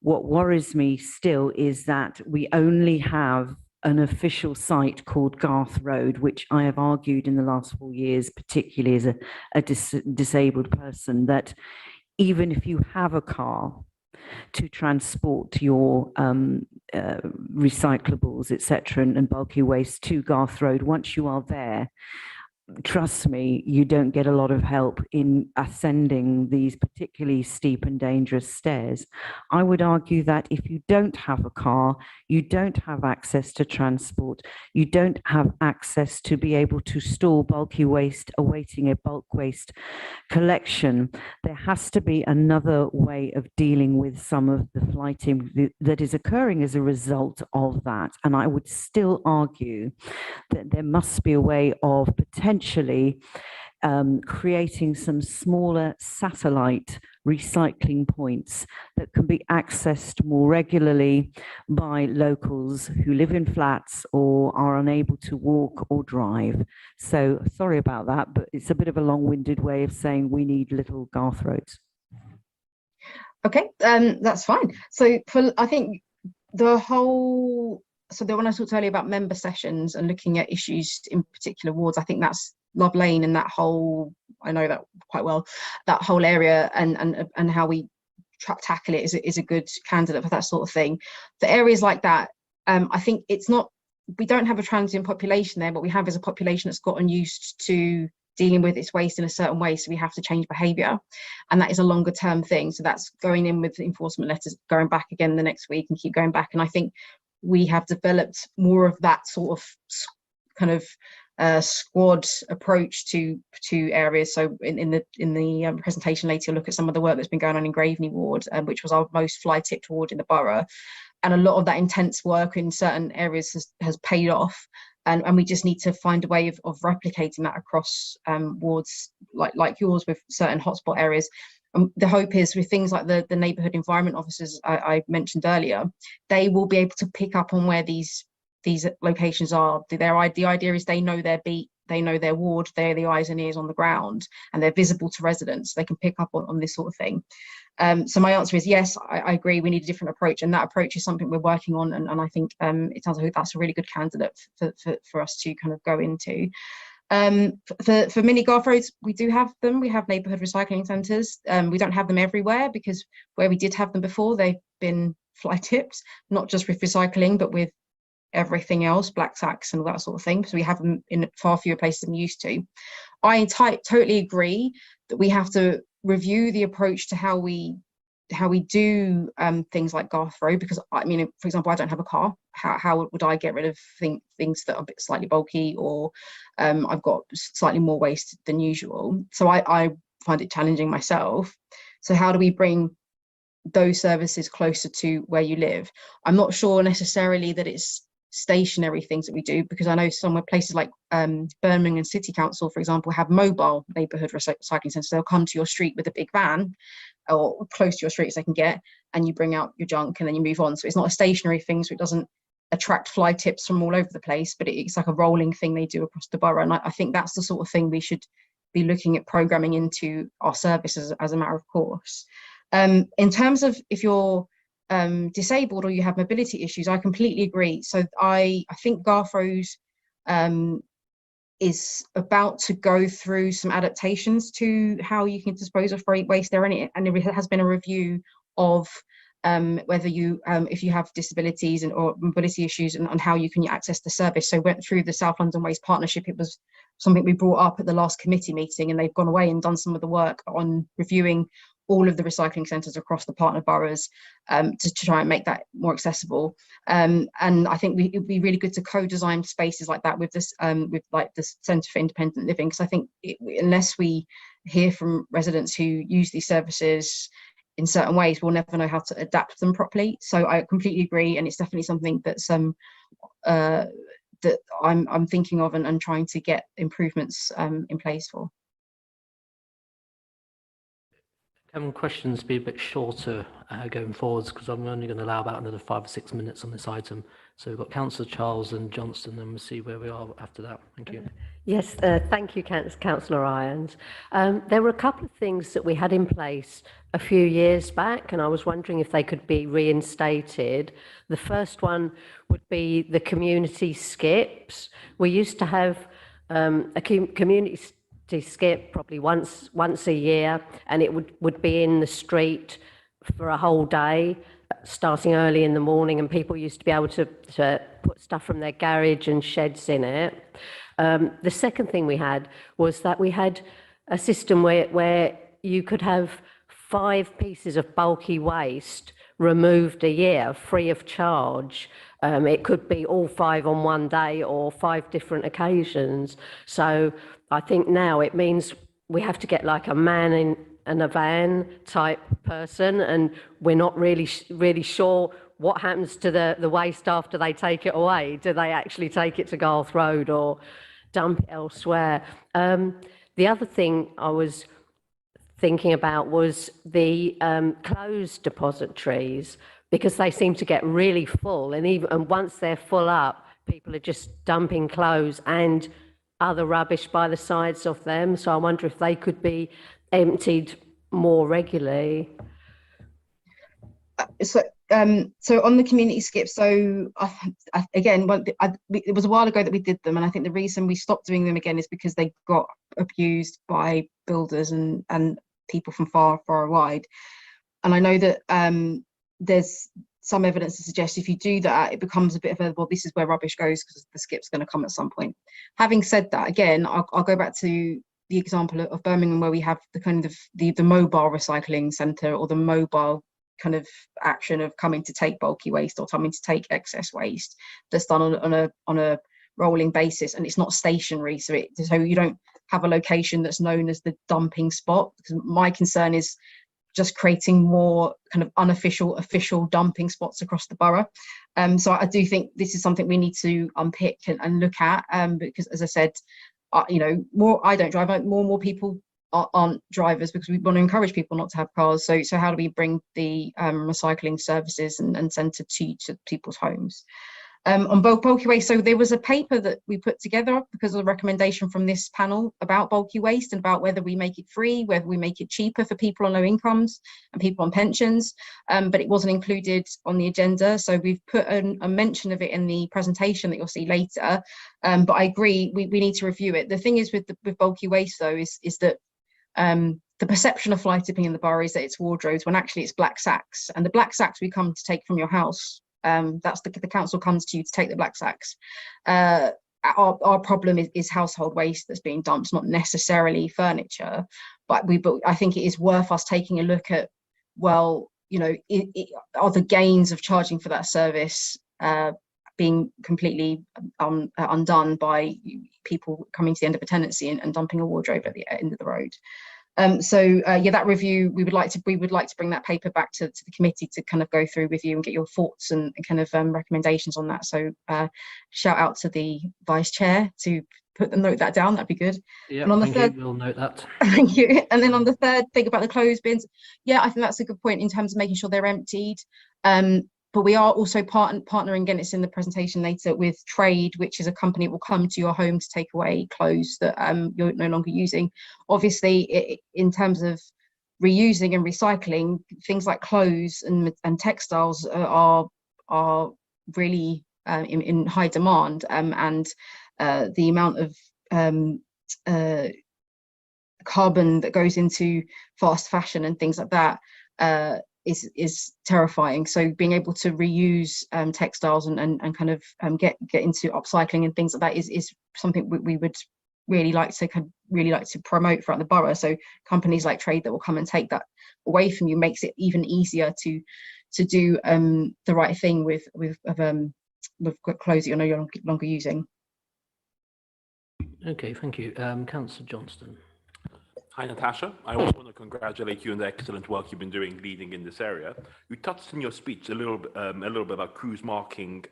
What worries me still is that we only have an official site called Garth Road, which I have argued in the last 4 years, particularly as a disabled person, that even if you have a car to transport your recyclables, etc., and bulky waste to Garth Road, once you are there, trust me, you don't get a lot of help in ascending these particularly steep and dangerous stairs. I would argue that if you don't have a car, you don't have access to transport, you don't have access to be able to store bulky waste awaiting a bulk waste collection, there has to be another way of dealing with some of the flighting that is occurring as a result of that. And I would still argue that there must be a way of potentially creating some smaller satellite recycling points that can be accessed more regularly by locals who live in flats or are unable to walk or drive. So sorry about that, but it's a bit of a long-winded way of saying we need little Garth roads. Okay, that's fine. So I think the whole, when I talked earlier about member sessions and looking at issues in particular wards, I think that's Love Lane and that whole, I know that quite well, that whole area and how we tackle it is a good candidate for that sort of thing. For areas like that, I think it's not, we don't have a transient population there, but we have is a population that's gotten used to dealing with its waste in a certain way, so we have to change behaviour, and that is a longer term thing. So that's going in with enforcement letters, going back again the next week and keep going back. And I think we have developed more of that sort of kind of squad approach to areas. So in the presentation later, you'll look at some of the work that's been going on in Graveney ward, which was our most fly tipped ward in the borough, and a lot of that intense work in certain areas has paid off. And we just need to find a way of replicating that across wards like yours with certain hotspot areas. The hope is with things like the neighbourhood environment officers I mentioned earlier, they will be able to pick up on where these locations are. The idea is they know their beat, they know their ward, they're the eyes and ears on the ground, and they're visible to residents. They can pick up on this sort of thing. So my answer is yes, I agree, we need a different approach, and that approach is something we're working on, and I think it sounds like that's a really good candidate for us to kind of go into. For mini Garth roads, we do have them. We have neighbourhood recycling centres. We don't have them everywhere, because where we did have them before, they've been fly tipped, not just with recycling, but with everything else, black sacks and all that sort of thing. So we have them in far fewer places than we used to. I totally agree that we have to review the approach to how we do things like Garth Road, because I mean, for example, I don't have a car. How would I get rid of things that are a bit slightly bulky, or I've got slightly more waste than usual? So I find it challenging myself. So how do we bring those services closer to where you live? I'm not sure necessarily that it's stationary things that we do, because I know somewhere places like Birmingham City Council, for example, have mobile neighbourhood recycling centres. They'll come to your street with a big van, or close to your street as they can get, and you bring out your junk and then you move on. So it's not a stationary thing, so it doesn't attract fly tips from all over the place, but it's like a rolling thing they do across the borough. And I think that's the sort of thing we should be looking at programming into our services as a matter of course. In terms of if you're disabled or you have mobility issues, I completely agree. So I think Garth Road is about to go through some adaptations to how you can dispose of waste there, and there has been a review of whether you if you have disabilities or mobility issues, and how you can access the service. So went through the South London Waste Partnership. It was something we brought up at the last committee meeting, and they've gone away and done some of the work on reviewing all of the recycling centres across the partner boroughs to try and make that more accessible. And I think it would be really good to co-design spaces like that with this, with like the Centre for Independent Living, because I think unless we hear from residents who use these services in certain ways, we'll never know how to adapt them properly. So I completely agree, and it's definitely something that's that I'm thinking of and trying to get improvements in place for. Can questions be a bit shorter going forwards, because I'm only going to allow about another 5 or 6 minutes on this item. So we've got Councillor Charles and Johnston, and we'll see where we are after that. Thank you. Yes, thank you, Councillor Irons. There were a couple of things that we had in place a few years back, and I was wondering if they could be reinstated. The first one would be the community skips. We used to have a community skip probably once a year, and it would be in the street for a whole day, starting early in the morning, and people used to be able to put stuff from their garage and sheds in it. The second thing we had was that we had a system where you could have 5 pieces of bulky waste removed a year free of charge. It could be all 5 on one day or 5 different occasions. So I think now it means we have to get like a man in a van type person, and we're not really sure what happens to the waste after they take it away. Do they actually take it to Garth Road or dump it elsewhere? The other thing I was thinking about was the closed depositories, because they seem to get really full, and once they're full up, people are just dumping clothes and other rubbish by the sides of them. So I wonder if they could be emptied more regularly. So on the community skip, so again, it was a while ago that we did them, and I think the reason we stopped doing them again is because they got abused by builders and people from far and wide. And I know that there's some evidence to suggest if you do that, it becomes a bit of a, well, this is where rubbish goes because the skip's going to come at some point. Having said that, again, I'll go back to the example of Birmingham, where we have the kind of the mobile recycling centre, or the mobile kind of action of coming to take bulky waste or coming to take excess waste, that's done on a rolling basis, and it's not stationary, so you don't have a location that's known as the dumping spot. Because my concern is just creating more kind of unofficial, official dumping spots across the borough. So I do think this is something we need to unpick and look at, because, as I said, I don't drive, more people aren't drivers, because we want to encourage people not to have cars. So how do we bring the recycling services and centre to people's homes? On bulky waste, so there was a paper that we put together because of a recommendation from this panel about bulky waste, and about whether we make it free, whether we make it cheaper for people on low incomes and people on pensions, but it wasn't included on the agenda. So we've put a mention of it in the presentation that you'll see later, but I agree, we need to review it. The thing is with bulky waste though, is that the perception of fly tipping in the borough is that it's wardrobes, when actually it's black sacks, and the black sacks we come to take from your house. That's the council comes to you to take the black sacks. Our problem is household waste that's being dumped, not necessarily furniture. But I think it is worth us taking a look at, well, are the gains of charging for that service being completely undone by people coming to the end of a tenancy and dumping a wardrobe at the end of the road? That review, we would like to bring that paper back to the committee to kind of go through with you and get your thoughts and kind of recommendations on that. So shout out to the vice chair to note that down. That'd be good. Yeah, and on the third, we'll note that. Thank you. And then on the third thing about the clothes bins, yeah, I think that's a good point in terms of making sure they're emptied. But we are also partnering, again, it's in the presentation later, with Trade, which is a company that will come to your home to take away clothes that you're no longer using. Obviously, in terms of reusing and recycling, things like clothes and textiles are really in high demand, and the amount of carbon that goes into fast fashion and things like that is terrifying. So being able to reuse textiles and kind of get into upcycling and things like that is something we would really like to promote throughout the borough. So companies like Trade that will come and take that away from you makes it even easier to do the right thing with clothes that you're no longer using. Okay, thank you. Councillor Johnston. Hi, Natasha. I also want to congratulate you on the excellent work you've been doing leading in this area. You touched in your speech a little bit about crews marking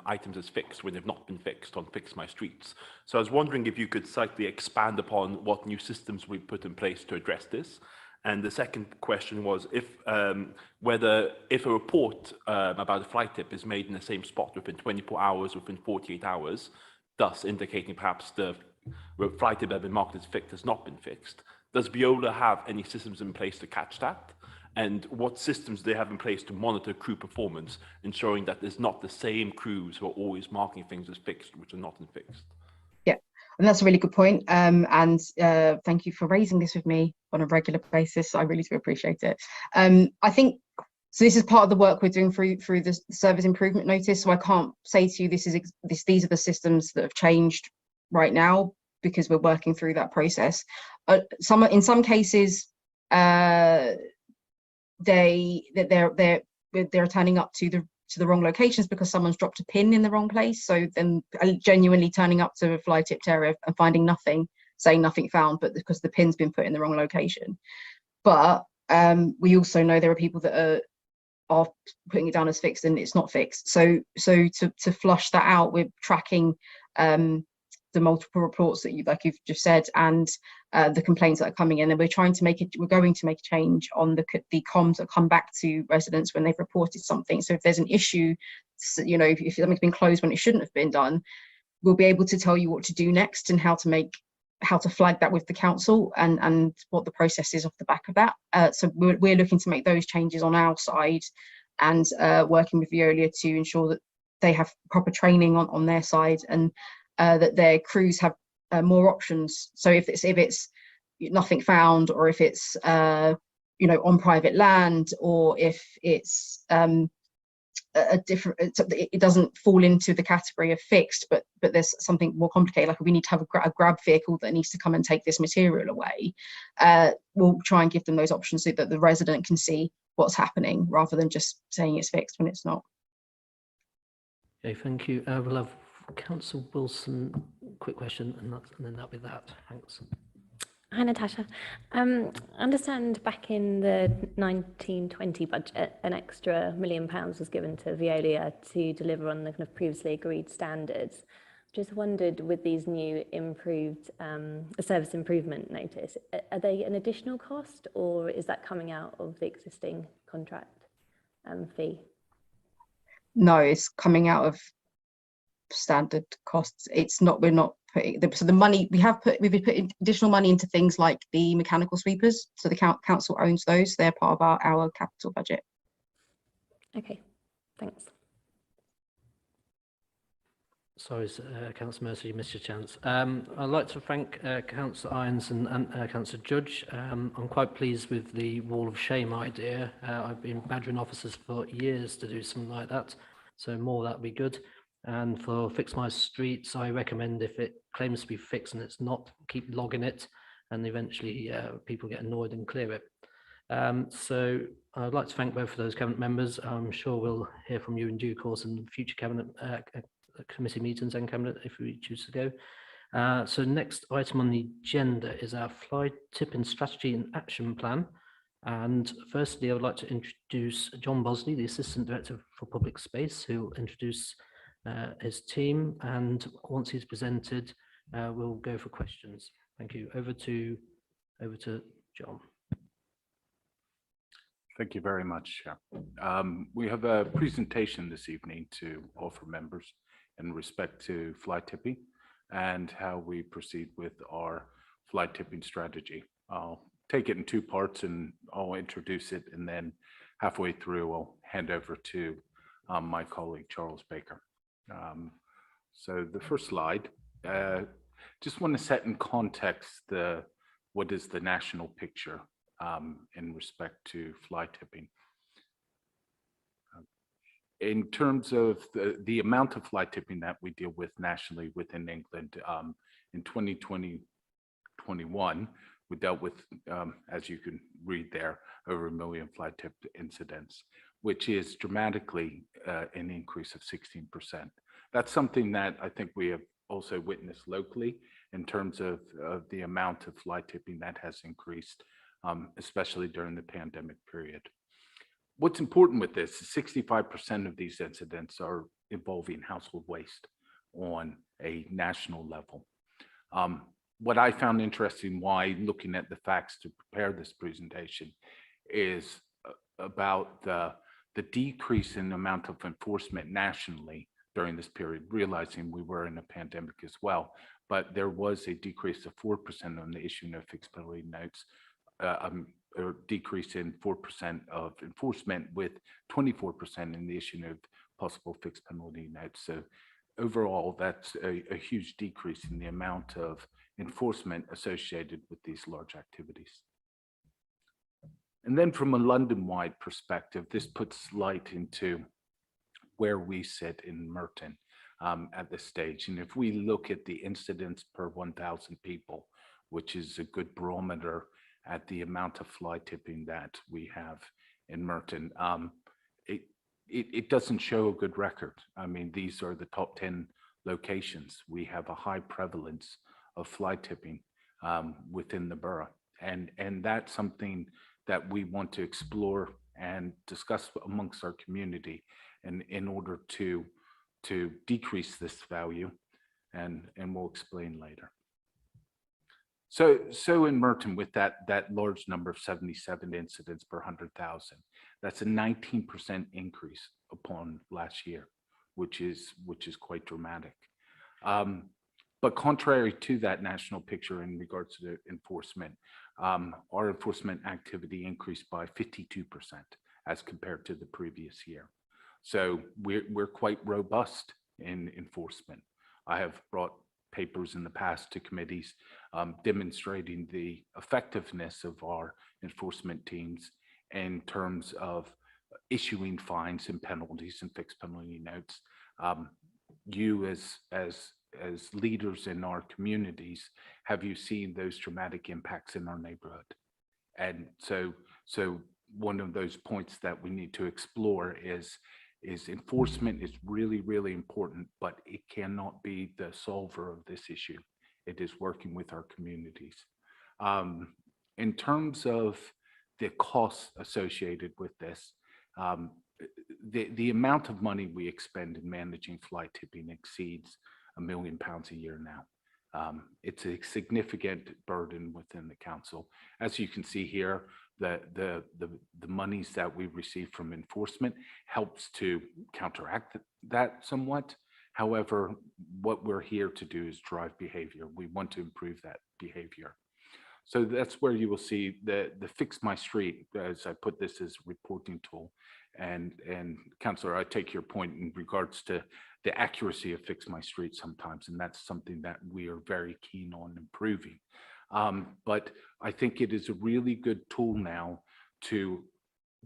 items as fixed when they've not been fixed on Fix My Streets. So I was wondering if you could slightly expand upon what new systems we've put in place to address this. And the second question was if a report about a flight tip is made in the same spot within 24 hours, within 48 hours, thus indicating perhaps the flight tip that had been marked as fixed has not been fixed. Does Veolia have any systems in place to catch that? And what systems do they have in place to monitor crew performance, ensuring that there's not the same crews who are always marking things as fixed, which are not in fixed? Yeah, and that's a really good point. And thank you for raising this with me on a regular basis. I really do appreciate it. I think, so this is part of the work we're doing through the service improvement notice. So I can't say to you, these are the systems that have changed right now because we're working through that process. In some cases, they're turning up to the wrong locations because someone's dropped a pin in the wrong place. So then genuinely turning up to a fly tipped area and finding nothing, saying nothing found, but because the pin's been put in the wrong location. But we also know there are people that are putting it down as fixed and it's not fixed. So to flush that out, we're tracking the multiple reports that you've just said, and the complaints that are coming in, and we're going to make a change on the comms that come back to residents when they've reported something. So if there's an issue, you know, if something's been closed when it shouldn't have been done, we'll be able to tell you what to do next and how to flag that with the council and what the process is off the back of that. So we're looking to make those changes on our side, and working with Veolia to ensure that they have proper training on their side, and that their crews have more options. So if it's nothing found, or if it's you know, on private land, or if it's a different, it doesn't fall into the category of fixed, but there's something more complicated, like we need to have a grab vehicle that needs to come and take this material away, we'll try and give them those options so that the resident can see what's happening rather than just saying it's fixed when it's not. Okay, thank you. We'll have Councillor Wilson, quick question, and then that'll be that. Thanks. Hi, Natasha. I understand back in the 1920 budget, an extra £1 million was given to Veolia to deliver on the kind of previously agreed standards. Just wondered, with these new improved service improvement notice, are they an additional cost, or is that coming out of the existing contract fee? No, it's coming out of standard costs. It's not, we're not putting the money we've been putting additional money into things like the mechanical sweepers, so the council owns those. They're part of our capital budget. Okay, thanks. Sorry, Councillor Mercer, you missed your chance. I'd like to thank Councillor Irons and Councillor Judge. I'm quite pleased with the wall of shame idea. I've been badgering officers for years to do something like that, so more that would be good. And for Fix My Streets, I recommend, if it claims to be fixed and it's not, keep logging it, and eventually people get annoyed and clear it. So I'd like to thank both of those cabinet members. I'm sure we'll hear from you in due course in future cabinet committee meetings and cabinet if we choose to go. So next item on the agenda is our fly tipping strategy and action plan. And firstly, I would like to introduce John Bosley, the Assistant Director for Public Space, who will introduce his team, and once he's presented, we'll go for questions. Thank you. Over to John. Thank you very much. We have a presentation this evening to offer members in respect to fly tipping and how we proceed with our fly tipping strategy. I'll take it in two parts, and I'll introduce it, and then halfway through I'll hand over to my colleague Charles Baker. So the first slide, just want to set in context what is the national picture in respect to fly tipping. In terms of the amount of fly tipping that we deal with nationally within England, in 2020-21, we dealt with, as you can read there, over 1 million fly tipped incidents, which is dramatically an increase of 16%. That's something that I think we have also witnessed locally in terms of the amount of fly tipping that has increased, especially during the pandemic period. What's important with this is 65% of these incidents are involving household waste on a national level. What I found interesting while looking at the facts to prepare this presentation is about the decrease in the amount of enforcement nationally during this period, realizing we were in a pandemic as well, but there was a decrease of 4% on the issuing of fixed penalty notes, a decrease in 4% of enforcement, with 24% in the issuing of possible fixed penalty notes. So overall, that's a huge decrease in the amount of enforcement associated with these large activities. And then from a London-wide perspective, this puts light into where we sit in Merton. at this stage. And if we look at the incidents per 1,000 people, which is a good barometer at the amount of fly tipping that we have in Merton, it doesn't show a good record. I mean, these are the top 10 locations. We have a high prevalence of fly tipping within the borough. And that's something that we want to explore and discuss amongst our community, and in order to decrease this value, and we'll explain later. So in Merton, with that large number of 77 incidents per 100,000, that's a 19% increase upon last year, which is quite dramatic. But contrary to that national picture in regards to the enforcement, our enforcement activity increased by 52% as compared to the previous year. So we're quite robust in enforcement. I have brought papers in the past to committees demonstrating the effectiveness of our enforcement teams in terms of issuing fines and penalties and fixed penalty notes. You as leaders in our communities, have you seen those dramatic impacts in our neighborhood? And so one of those points that we need to explore is enforcement is really, really important, but it cannot be the solver of this issue. It is working with our communities. In terms of the costs associated with this, the amount of money we expend in managing fly tipping exceeds £1 million a year now. It's a significant burden within the council. As you can see here, the monies that we receive from enforcement helps to counteract that somewhat. However, what we're here to do is drive behavior. We want to improve that behavior. So that's where you will see the Fix My Street, as I put this as a reporting tool. And Councillor, I take your point in regards to the accuracy of Fix My Street sometimes, and that's something that we are very keen on improving. But I think it is a really good tool now to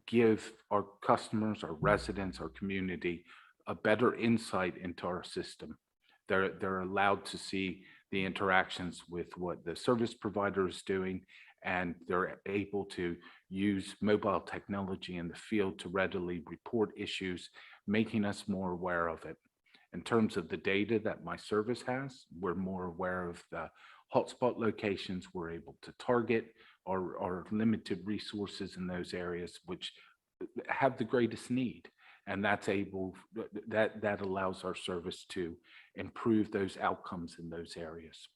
give our customers, our residents, our community a better insight into our system. They're allowed to see the interactions with what the service provider is doing, and they're able to use mobile technology in the field to readily report issues, making us more aware of it. In terms of the data that my service has, we're more aware of the hotspot locations. We're able to target our limited resources in those areas which have the greatest need. And that allows our service to improve those outcomes in those areas.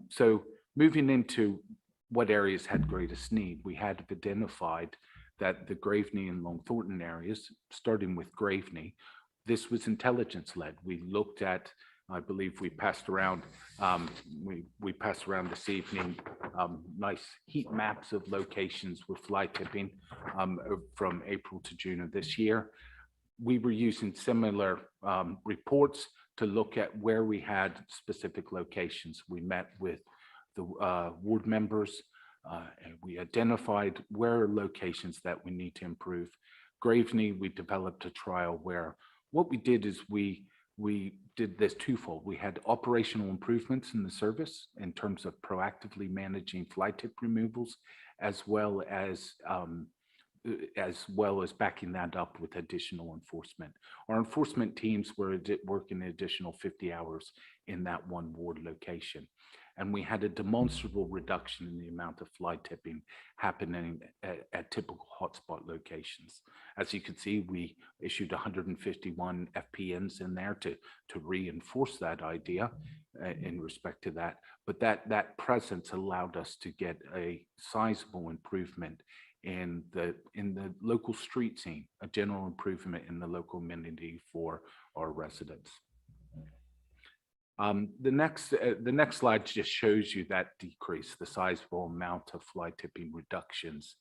So moving into what areas had greatest need, we had identified that the Graveney and Long Thornton areas, starting with Graveney, this was intelligence led. We looked at, I believe we passed around, we passed around this evening nice heat maps of locations with fly tipping from April to June of this year. We were using similar reports to look at where we had specific locations. We met with the ward members and we identified where are locations that we need to improve. Graveney, we developed a trial where what we did is we did this twofold. We had operational improvements in the service in terms of proactively managing fly tip removals, as well as backing that up with additional enforcement. Our enforcement teams were working an additional 50 hours in that one ward location. And we had a demonstrable reduction in the amount of fly tipping happening at typical hotspot locations. As you can see, we issued 151 FPNs in there to reinforce that idea in respect to that. But that presence allowed us to get a sizable improvement in the local street scene, a general improvement in the local amenity for our residents. The next slide just shows you that decrease, the sizable amount of fly tipping reductions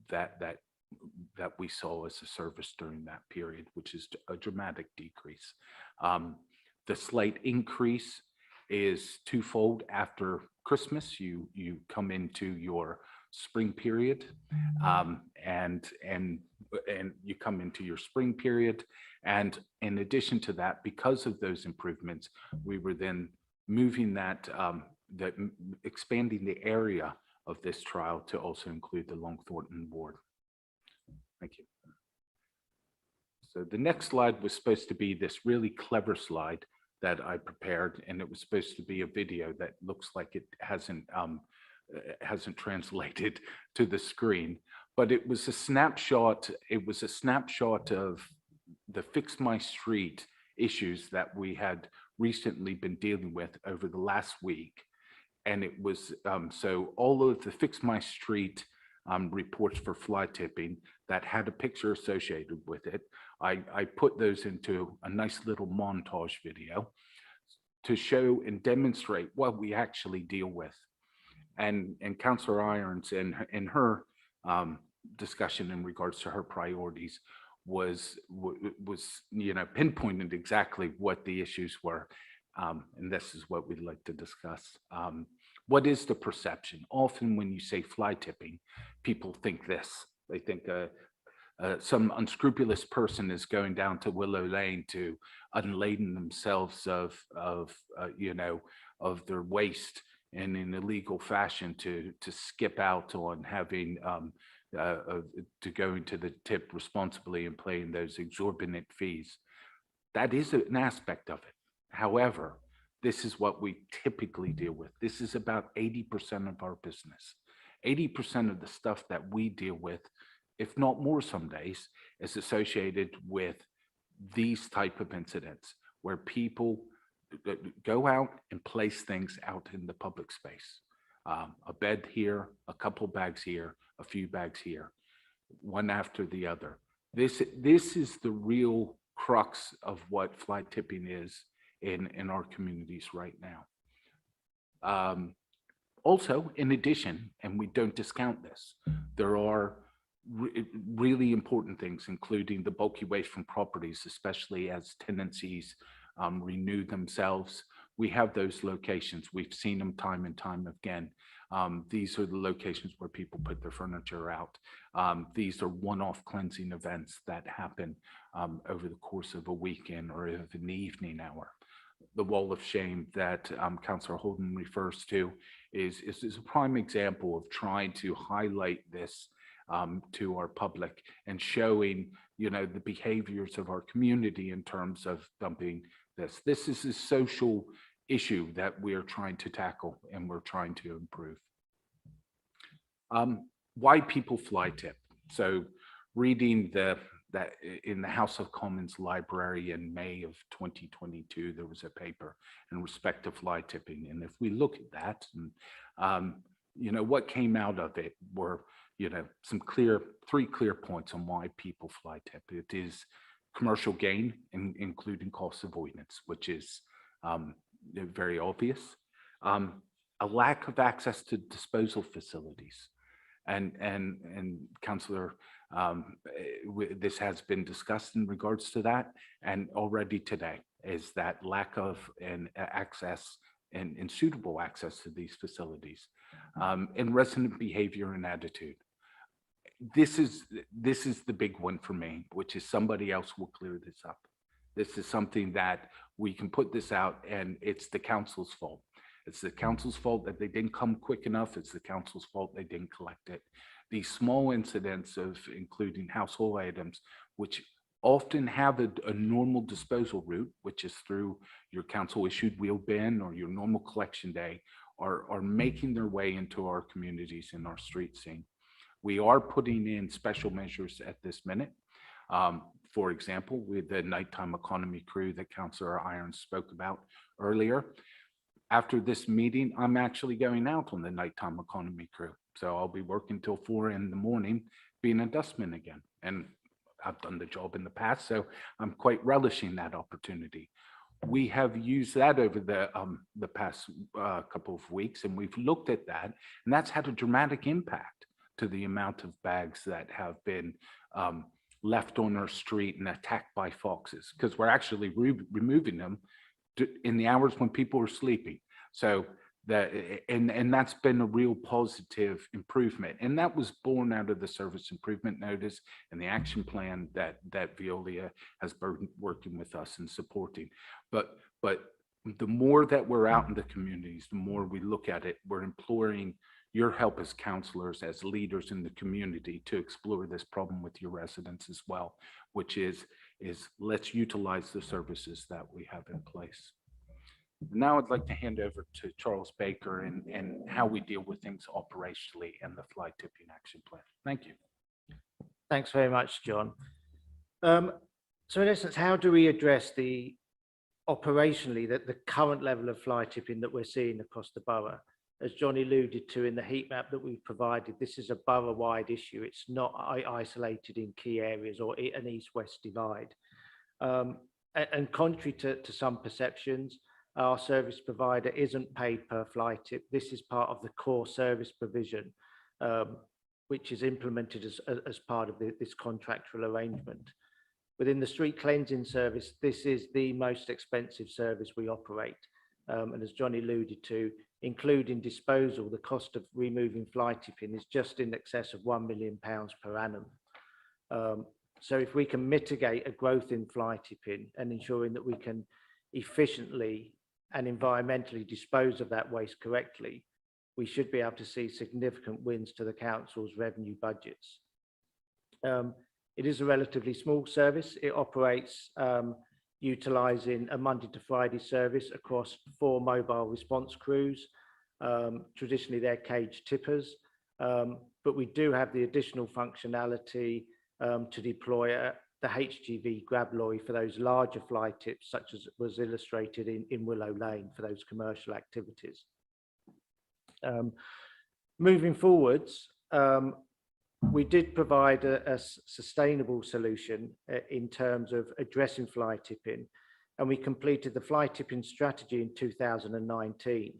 that we saw as a service during that period, which is a dramatic decrease. The slight increase is twofold. After Christmas, you come into your spring period, and you come into your spring period, And in addition to that, because of those improvements, we were then moving that, expanding the area of this trial to also include the Long Thornton ward. Thank you. So the next slide was supposed to be this really clever slide that I prepared, and it was supposed to be a video that looks like it hasn't translated to the screen, but it was a snapshot. It was a snapshot of the Fix My Street issues that we had recently been dealing with over the last week. And it was, so all of the Fix My Street reports for fly tipping that had a picture associated with it, I put those into a nice little montage video to show and demonstrate what we actually deal with. And Councillor Irons in her discussion in regards to her priorities was pinpointed exactly what the issues were. And this is what we'd like to discuss. What is the perception? Often when you say fly tipping, people think this. They think some unscrupulous person is going down to Willow Lane to unladen themselves of their waste in an illegal fashion to skip out on having to go into the tip responsibly and paying those exorbitant fees. That is an aspect of it. However, this is what we typically deal with. This is about 80% of our business. 80% of the stuff that we deal with, if not more some days, is associated with these type of incidents where people go out and place things out in the public space. A bed here, a couple bags here, a few bags here, one after the other. This is the real crux of what fly tipping is in our communities right now. Also, in addition, and we don't discount this, there are really important things, including the bulky waste from properties, especially as tenancies renew themselves. We have those locations. We've seen them time and time again. These are the locations where people put their furniture out. These are one-off cleansing events that happen over the course of a weekend or in the evening hour. The wall of shame that Councillor Holden refers to is a prime example of trying to highlight this to our public and showing, the behaviors of our community in terms of dumping this. This is a social issue that we are trying to tackle and we're trying to improve. Why people fly tip? So reading that in the House of Commons library in May of 2022, there was a paper in respect to fly tipping. And if we look at that, and, what came out of it were, three clear points on why people fly tip. It is commercial gain, including cost avoidance, which is very obvious. A lack of access to disposal facilities. And Councillor, this has been discussed in regards to that, and already today is that lack of access and suitable access to these facilities, and resident behavior and attitude. This is the big one for me, which is somebody else will clear this up. This is something that we can put this out, and it's the council's fault. It's the council's fault that they didn't come quick enough. It's the council's fault they didn't collect it. These small incidents of including household items, which often have a normal disposal route, which is through your council issued wheel bin or your normal collection day, are making their way into our communities and our street scene. We are putting in special measures at this minute. For example, with the nighttime economy crew that Councillor Irons spoke about earlier. After this meeting, I'm actually going out on the nighttime economy crew. So I'll be working till 4 in the morning, being a dustman again. And I've done the job in the past, so I'm quite relishing that opportunity. We have used that over the past couple of weeks, and we've looked at that, and that's had a dramatic impact to the amount of bags that have been left on our street and attacked by foxes, because we're actually removing them in the hours when people are sleeping. So and that's been a real positive improvement. And that was born out of the service improvement notice and the action plan that Veolia has been working with us and supporting. But the more that we're out in the communities, the more we look at it, we're imploring your help as counselors, as leaders in the community, to explore this problem with your residents as well, which is let's utilize the services that we have in place. Now I'd like to hand over to Charles Baker and how we deal with things operationally in the fly tipping action plan. Thank you. Thanks very much, John. So in essence, how do we address the operationally the current level of fly tipping that we're seeing across the borough? As John alluded to in the heat map that we've provided, this is a borough-wide issue. It's not isolated in key areas or an east-west divide. And contrary to some perceptions, our service provider isn't paid per fly tip. This is part of the core service provision, which is implemented as part of this contractual arrangement. Within the street cleansing service, this is the most expensive service we operate. And as John alluded to, including disposal, the cost of removing fly tipping is just in excess of £1 million per annum. So if we can mitigate a growth in fly tipping and ensuring that we can efficiently and environmentally dispose of that waste correctly, we should be able to see significant wins to the council's revenue budgets. It is a relatively small service. It operates utilising a Monday to Friday service across 4 mobile response crews. Traditionally, they're cage tippers, but we do have the additional functionality to deploy the HGV grab lorry for those larger fly tips, such as was illustrated in Willow Lane for those commercial activities. Moving forwards, we did provide a sustainable solution in terms of addressing fly tipping, and we completed the fly tipping strategy in 2019.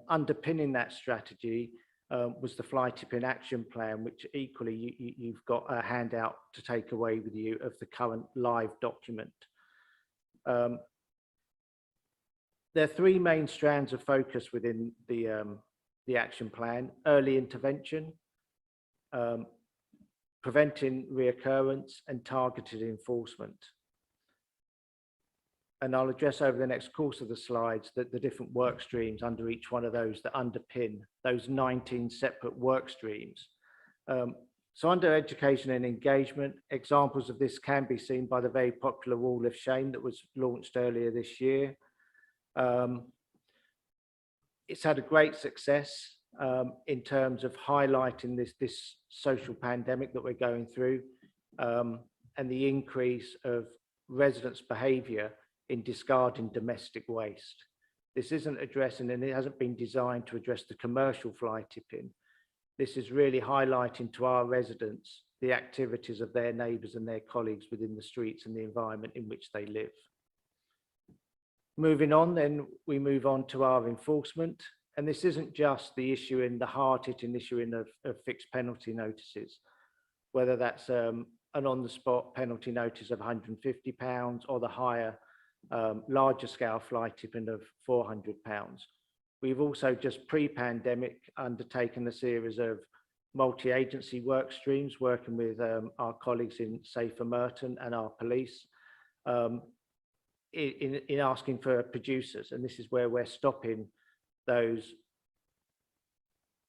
Underpinning that strategy was the fly tipping action plan, which equally you've got a handout to take away with you of the current live document. There are 3 main strands of focus within the action plan: early intervention, preventing reoccurrence, and targeted enforcement. And I'll address over the next course of the slides that the different work streams under each one of those that underpin those 19 separate work streams. So under education and engagement, examples of this can be seen by the very popular Wall of Shame that was launched earlier this year. It's had a great success in terms of highlighting this social pandemic that we're going through, and the increase of residents' behaviour in discarding domestic waste. This isn't addressing, and it hasn't been designed to address the commercial fly tipping. This is really highlighting to our residents the activities of their neighbours and their colleagues within the streets and the environment in which they live. Moving on, then we move on to our enforcement. And this isn't just the issuing, the hard-hitting issuing of fixed penalty notices, whether that's an on-the-spot penalty notice of £150 or the higher, larger scale fly tipping of £400. We've also just pre-pandemic undertaken a series of multi-agency work streams, working with our colleagues in Safer Merton and our police, in asking for producers. And this is where we're stopping those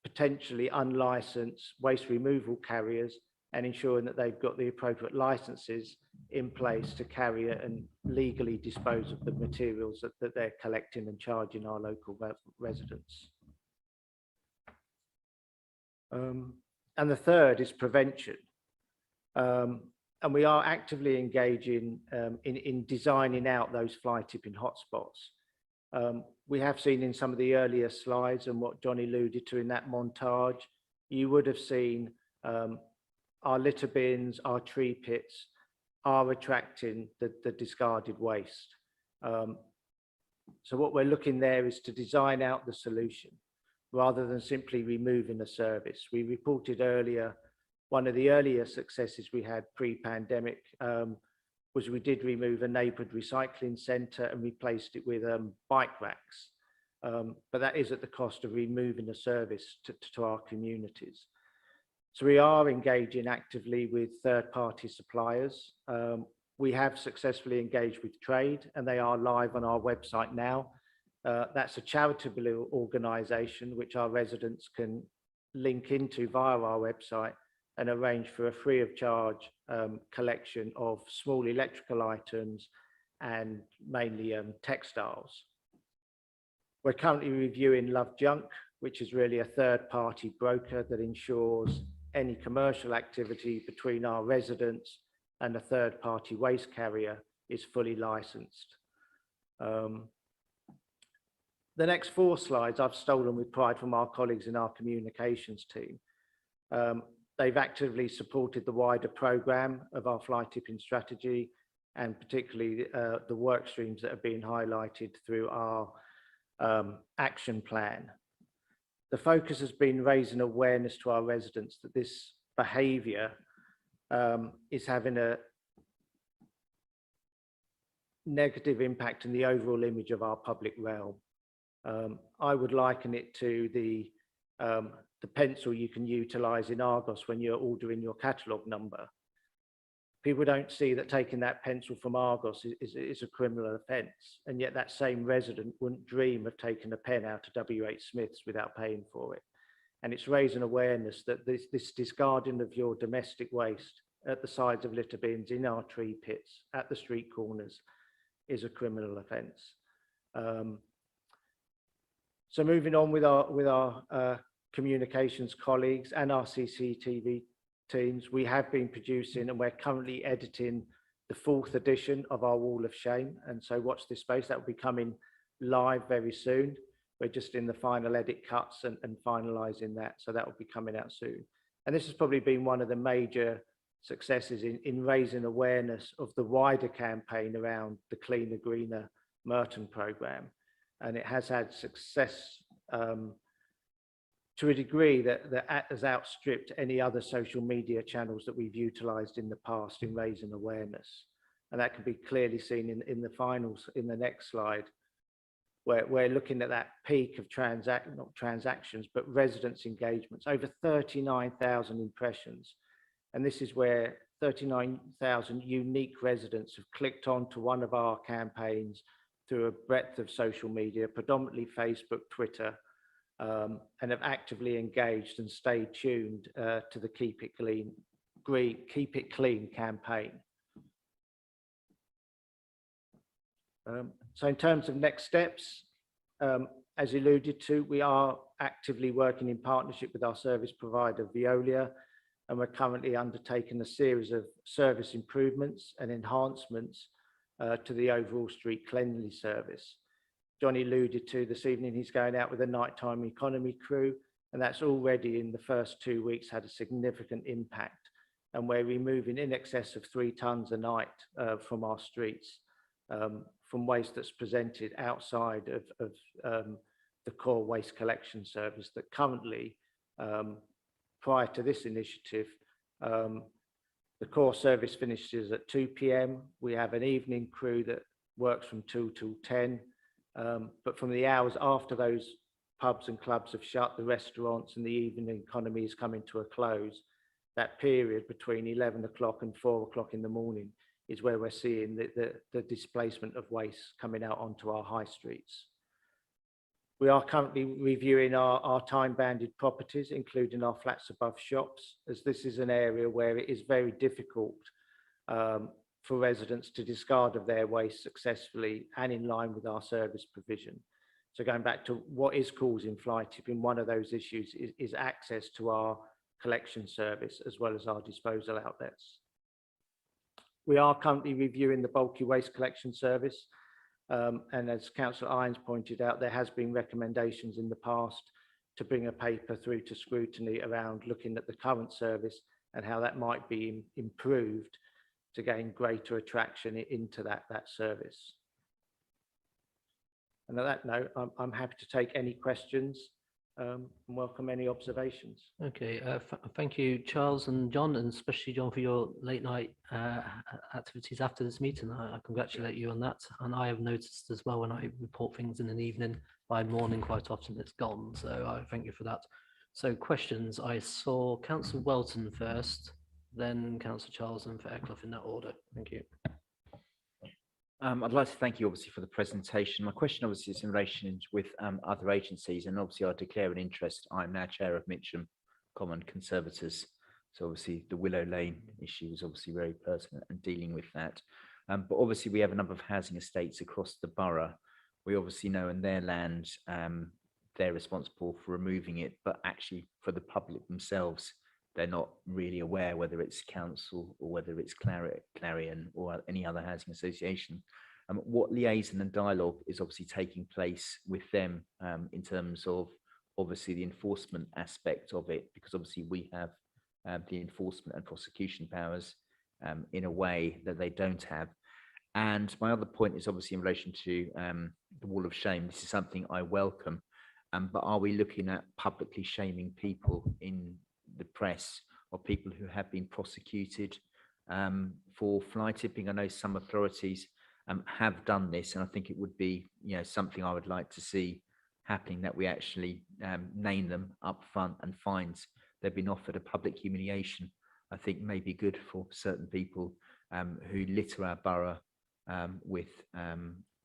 potentially unlicensed waste removal carriers and ensuring that they've got the appropriate licenses in place to carry it and legally dispose of the materials that they're collecting and charging our local residents. And the third is prevention. And we are actively engaging in designing out those fly tipping hotspots. We have seen in some of the earlier slides and what John alluded to in that montage, you would have seen our litter bins, our tree pits are attracting the discarded waste. So what we're looking there is to design out the solution rather than simply removing a service. We reported earlier, one of the earlier successes we had pre-pandemic was we did remove a neighbourhood recycling centre and replaced it with bike racks. but that is at the cost of removing the service to our communities. So we are engaging actively with third-party suppliers. We have successfully engaged with trade, and they are live on our website now. That's a charitable organisation which our residents can link into via our website and arrange for a free of charge collection of small electrical items and mainly textiles. We're currently reviewing Love Junk, which is really a third-party broker that ensures any commercial activity between our residents and a third-party waste carrier is fully licensed. The next 4 slides I've stolen with pride from our colleagues in our communications team. They've actively supported the wider programme of our fly tipping strategy, and particularly the work streams that have been highlighted through our action plan. The focus has been raising awareness to our residents that this behaviour is having a negative impact on the overall image of our public realm. I would liken it to the pencil you can utilise in Argos when you're ordering your catalogue number. People don't see that taking that pencil from Argos is a criminal offence, and yet that same resident wouldn't dream of taking a pen out of WH Smith's without paying for it. And it's raising awareness that this discarding of your domestic waste at the sides of litter bins, in our tree pits, at the street corners, is a criminal offence. So moving on with our communications colleagues and our CCTV teams, we have been producing and we're currently editing the 4th edition of our Wall of Shame. And so watch this space, that will be coming live very soon. We're just in the final edit cuts and finalising that. So that will be coming out soon. And this has probably been one of the major successes in raising awareness of the wider campaign around the Cleaner, Greener Merton programme. And it has had success to a degree that has outstripped any other social media channels that we've utilised in the past in raising awareness. And that can be clearly seen in the finals in the next slide, where we're looking at that peak of not transactions, but residents' engagements, over 39,000 impressions. And this is where 39,000 unique residents have clicked on to one of our campaigns through a breadth of social media, predominantly Facebook, Twitter, and have actively engaged and stayed tuned to the Keep It Clean campaign. So in terms of next steps, as alluded to, we are actively working in partnership with our service provider, Veolia, and we're currently undertaking a series of service improvements and enhancements to the overall street cleanliness service. Johnny alluded to this evening, he's going out with a nighttime economy crew, and that's already in the first 2 weeks had a significant impact. And we're removing in excess of 3 tonnes a night from our streets, from waste that's presented outside of the core waste collection service that currently, prior to this initiative, the core service finishes at 2 p.m. We have an evening crew that works from 2 till 10. But from the hours after those pubs and clubs have shut, the restaurants and the evening economy is coming to a close. That period between 11 o'clock and 4 o'clock in the morning is where we're seeing the displacement of waste coming out onto our high streets. We are currently reviewing our time-banded properties, including our flats above shops, as this is an area where it is very difficult for residents to discard of their waste successfully and in line with our service provision. So going back to what is causing fly tipping, one of those issues is access to our collection service as well as our disposal outlets. We are currently reviewing the bulky waste collection service. And as Councillor Irons pointed out, there has been recommendations in the past to bring a paper through to scrutiny around looking at the current service and how that might be improved to gain greater attraction into that service. And on that note, I'm happy to take any questions and welcome any observations. Okay, thank you, Charles and John, and especially John for your late night activities after this meeting. I congratulate you on that. And I have noticed as well when I report things in an evening, by morning quite often it's gone. So I thank you for that. So questions, I saw Councillor Welton first, then Councillor Charles and Fairclough in that order. Thank you. I'd like to thank you obviously for the presentation. My question obviously is in relation with other agencies, and obviously I declare an interest. I'm now chair of Mitcham Common Conservators. So obviously the Willow Lane issue is obviously very pertinent and dealing with that. But obviously we have a number of housing estates across the borough. We obviously know in their land, they're responsible for removing it, but actually for the public themselves, they're not really aware whether it's council or whether it's Clarion or any other housing association. What liaison and dialogue is obviously taking place with them in terms of obviously the enforcement aspect of it, because obviously we have the enforcement and prosecution powers in a way that they don't have. And my other point is obviously in relation to the wall of shame. This is something I welcome, but are we looking at publicly shaming people in the press or people who have been prosecuted for fly tipping? I know some authorities have done this, and I think it would be, you know, something I would like to see happening, that we actually name them up front, and fines they've been offered. A public humiliation, I think, may be good for certain people who litter our borough with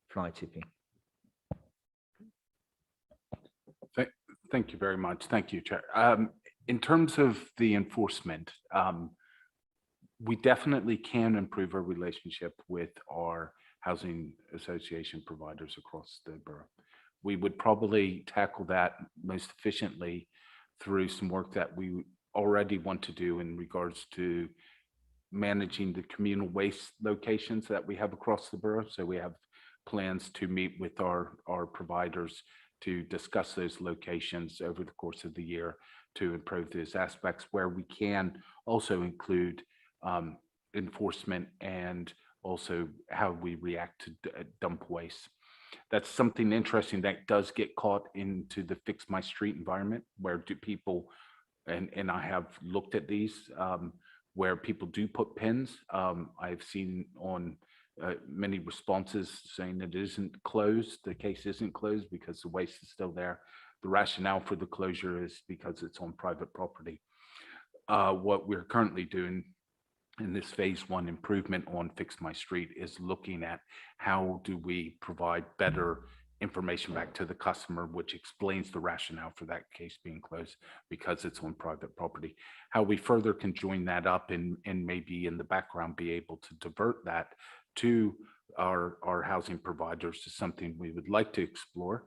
fly tipping. Thank you very much. Thank you, Chair. In terms of the enforcement, we definitely can improve our relationship with our housing association providers across the borough. We would probably tackle that most efficiently through some work that we already want to do in regards to managing the communal waste locations that we have across the borough. So we have plans to meet with our providers to discuss those locations over the course of the year to improve those aspects, where we can also include enforcement and also how we react to dump waste. That's something interesting that does get caught into the Fix My Street environment, where do people, and I have looked at these, where people do put pins. I've seen on many responses saying that it isn't closed, the case isn't closed because the waste is still there. The rationale for the closure is because it's on private property. What we're currently doing in this phase 1 improvement on Fix My Street is looking at how do we provide better information back to the customer, which explains the rationale for that case being closed because it's on private property. How we further can join that up and maybe in the background be able to divert that to our housing providers is something we would like to explore.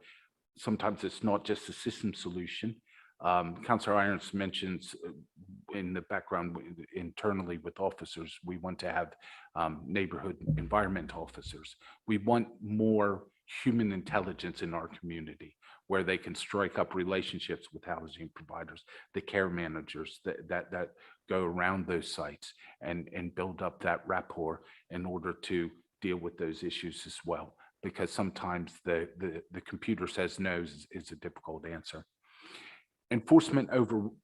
Sometimes it's not just a system solution. Councillor Irons mentions in the background internally with officers, we want to have neighborhood environment officers. We want more human intelligence in our community, where they can strike up relationships with housing providers, the care managers that go around those sites and build up that rapport in order to deal with those issues as well. Because sometimes the computer says no is a difficult answer. Enforcement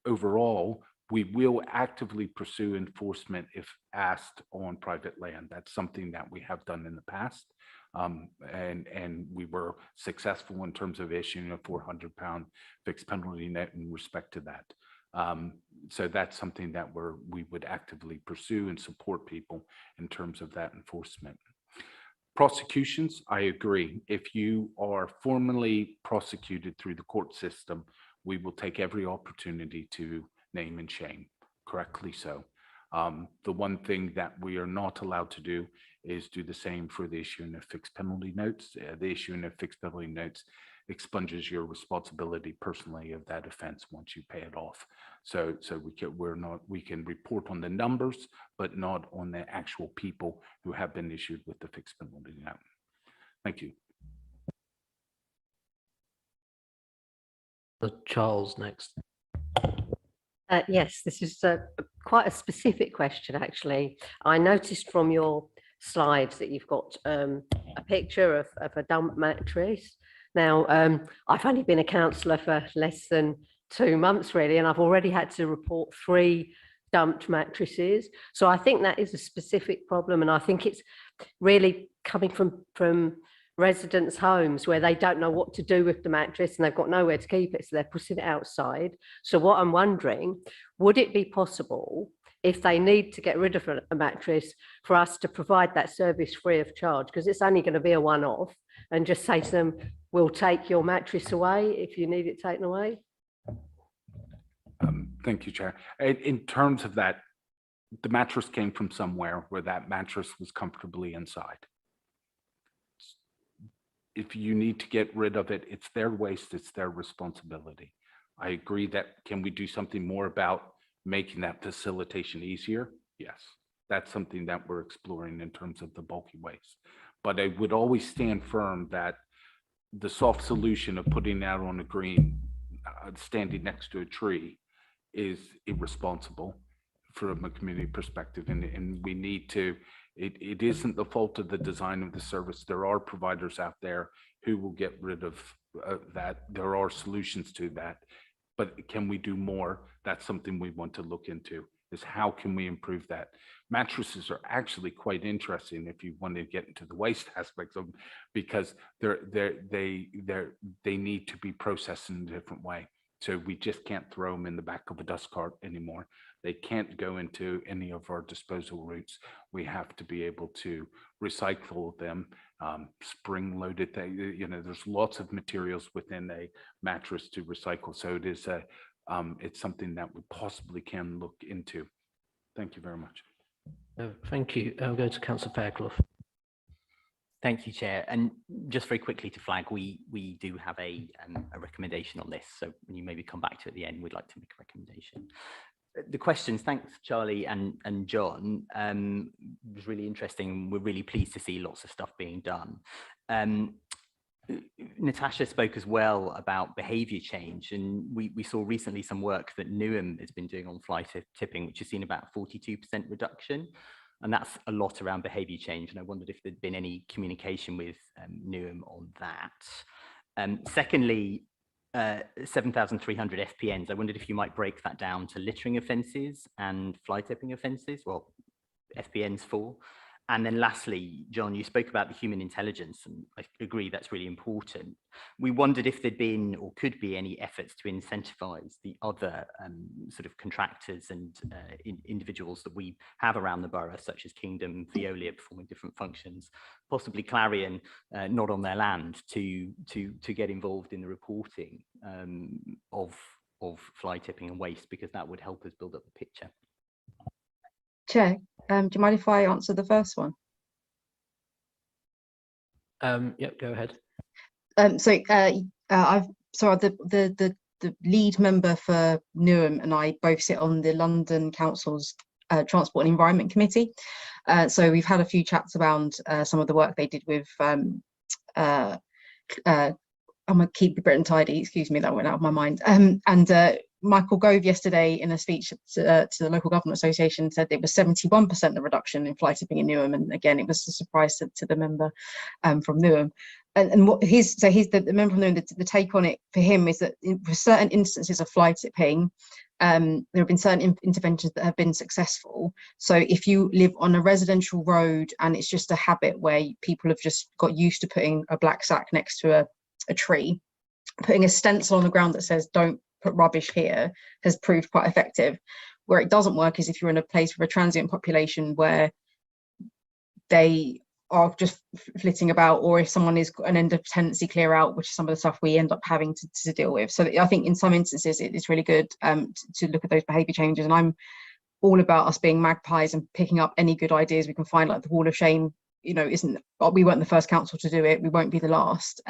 overall, we will actively pursue enforcement if asked on private land. That's something that we have done in the past. And we were successful in terms of issuing a £400 fixed penalty note in respect to that. So that's something that we would actively pursue and support people in terms of that enforcement. Prosecutions, I agree. If you are formally prosecuted through the court system, we will take every opportunity to name and shame, correctly so. The one thing that we are not allowed to do is do the same for the issuing of fixed penalty notes. The issuing of fixed penalty notes expunges your responsibility personally of that offense once you pay it off. So we can report on the numbers, but not on the actual people who have been issued with the fixed penalty note. Thank you. Charles next. Yes, this is quite a specific question, actually. I noticed from your slides that you've got a picture of a dump mattress. Now, I've only been a councillor for less than 2 months really, and I've already had to report 3 dumped mattresses. So I think that is a specific problem, and I think it's really coming from residents' homes where they don't know what to do with the mattress and they've got nowhere to keep it, so they're putting it outside. So what I'm wondering, would it be possible, if they need to get rid of a mattress, for us to provide that service free of charge? Because it's only going to be a one-off, and just say to them, we'll take your mattress away if you need it taken away. Thank you, Chair. In terms of that, the mattress came from somewhere where that mattress was comfortably inside. If you need to get rid of it, it's their waste, it's their responsibility. I agree that, can we do something more about making that facilitation easier? Yes, that's something that we're exploring in terms of the bulky waste. But I would always stand firm that the soft solution of putting that on a green, standing next to a tree, is irresponsible from a community perspective, and we need to, it isn't the fault of the design of the service. There are providers out there who will get rid of that. There are solutions to that, but can we do more? That's something we want to look into, is how can we improve that? Mattresses are actually quite interesting if you want to get into the waste aspects of them, because they need to be processed in a different way. So we just can't throw them in the back of a dust cart anymore. They can't go into any of our disposal routes. We have to be able to recycle them, spring-loaded. There's lots of materials within a mattress to recycle. So it is it's something that we possibly can look into. Thank you very much. Thank you. I'll go to Councillor Fairclough. Thank you, Chair. And just very quickly to flag, we do have a recommendation on this. So when you maybe come back to it at the end, we'd like to make a recommendation. The questions, thanks Charlie and John, was really interesting. We're really pleased to see lots of stuff being done. Natasha spoke as well about behaviour change, and we saw recently some work that Newham has been doing on fly tipping, which has seen about 42% reduction. And that's a lot around behaviour change. And I wondered if there'd been any communication with Newham on that. Secondly, 7,300 FPNs. I wondered if you might break that down to littering offences and fly tipping offences, well, FPNs for. And then lastly, John, you spoke about the human intelligence, and I agree that's really important. We wondered if there'd been or could be any efforts to incentivise the other sort of contractors and individuals that we have around the borough, such as Kingdom, Veolia performing different functions, possibly Clarion, not on their land, to get involved in the reporting of fly tipping and waste, because that would help us build up the picture. Chair, do you mind if I answer the first one? Yep, go ahead. The lead member for Newham and I both sit on the London Council's Transport and Environment Committee. So we've had a few chats around some of the work they did with I'm gonna keep Britain tidy, excuse me, that went out of my mind. Michael Gove yesterday in a speech to the Local Government Association said it was 71% the reduction in fly tipping in Newham, and again it was a surprise to the member from Newham. And what the member from Newham, the take on it for him is that for certain instances of fly tipping, there have been certain interventions that have been successful. So if you live on a residential road and it's just a habit where people have just got used to putting a black sack next to a tree, putting a stencil on the ground that says don't put rubbish here has proved quite effective. Where it doesn't work is if you're in a place with a transient population where they are just flitting about, or if someone is an end of tenancy clear out, which is some of the stuff we end up having to deal with. So I think in some instances it's really good to look at those behaviour changes, and I'm all about us being magpies and picking up any good ideas we can find, like the wall of shame. We weren't the first council to do it, we won't be the last.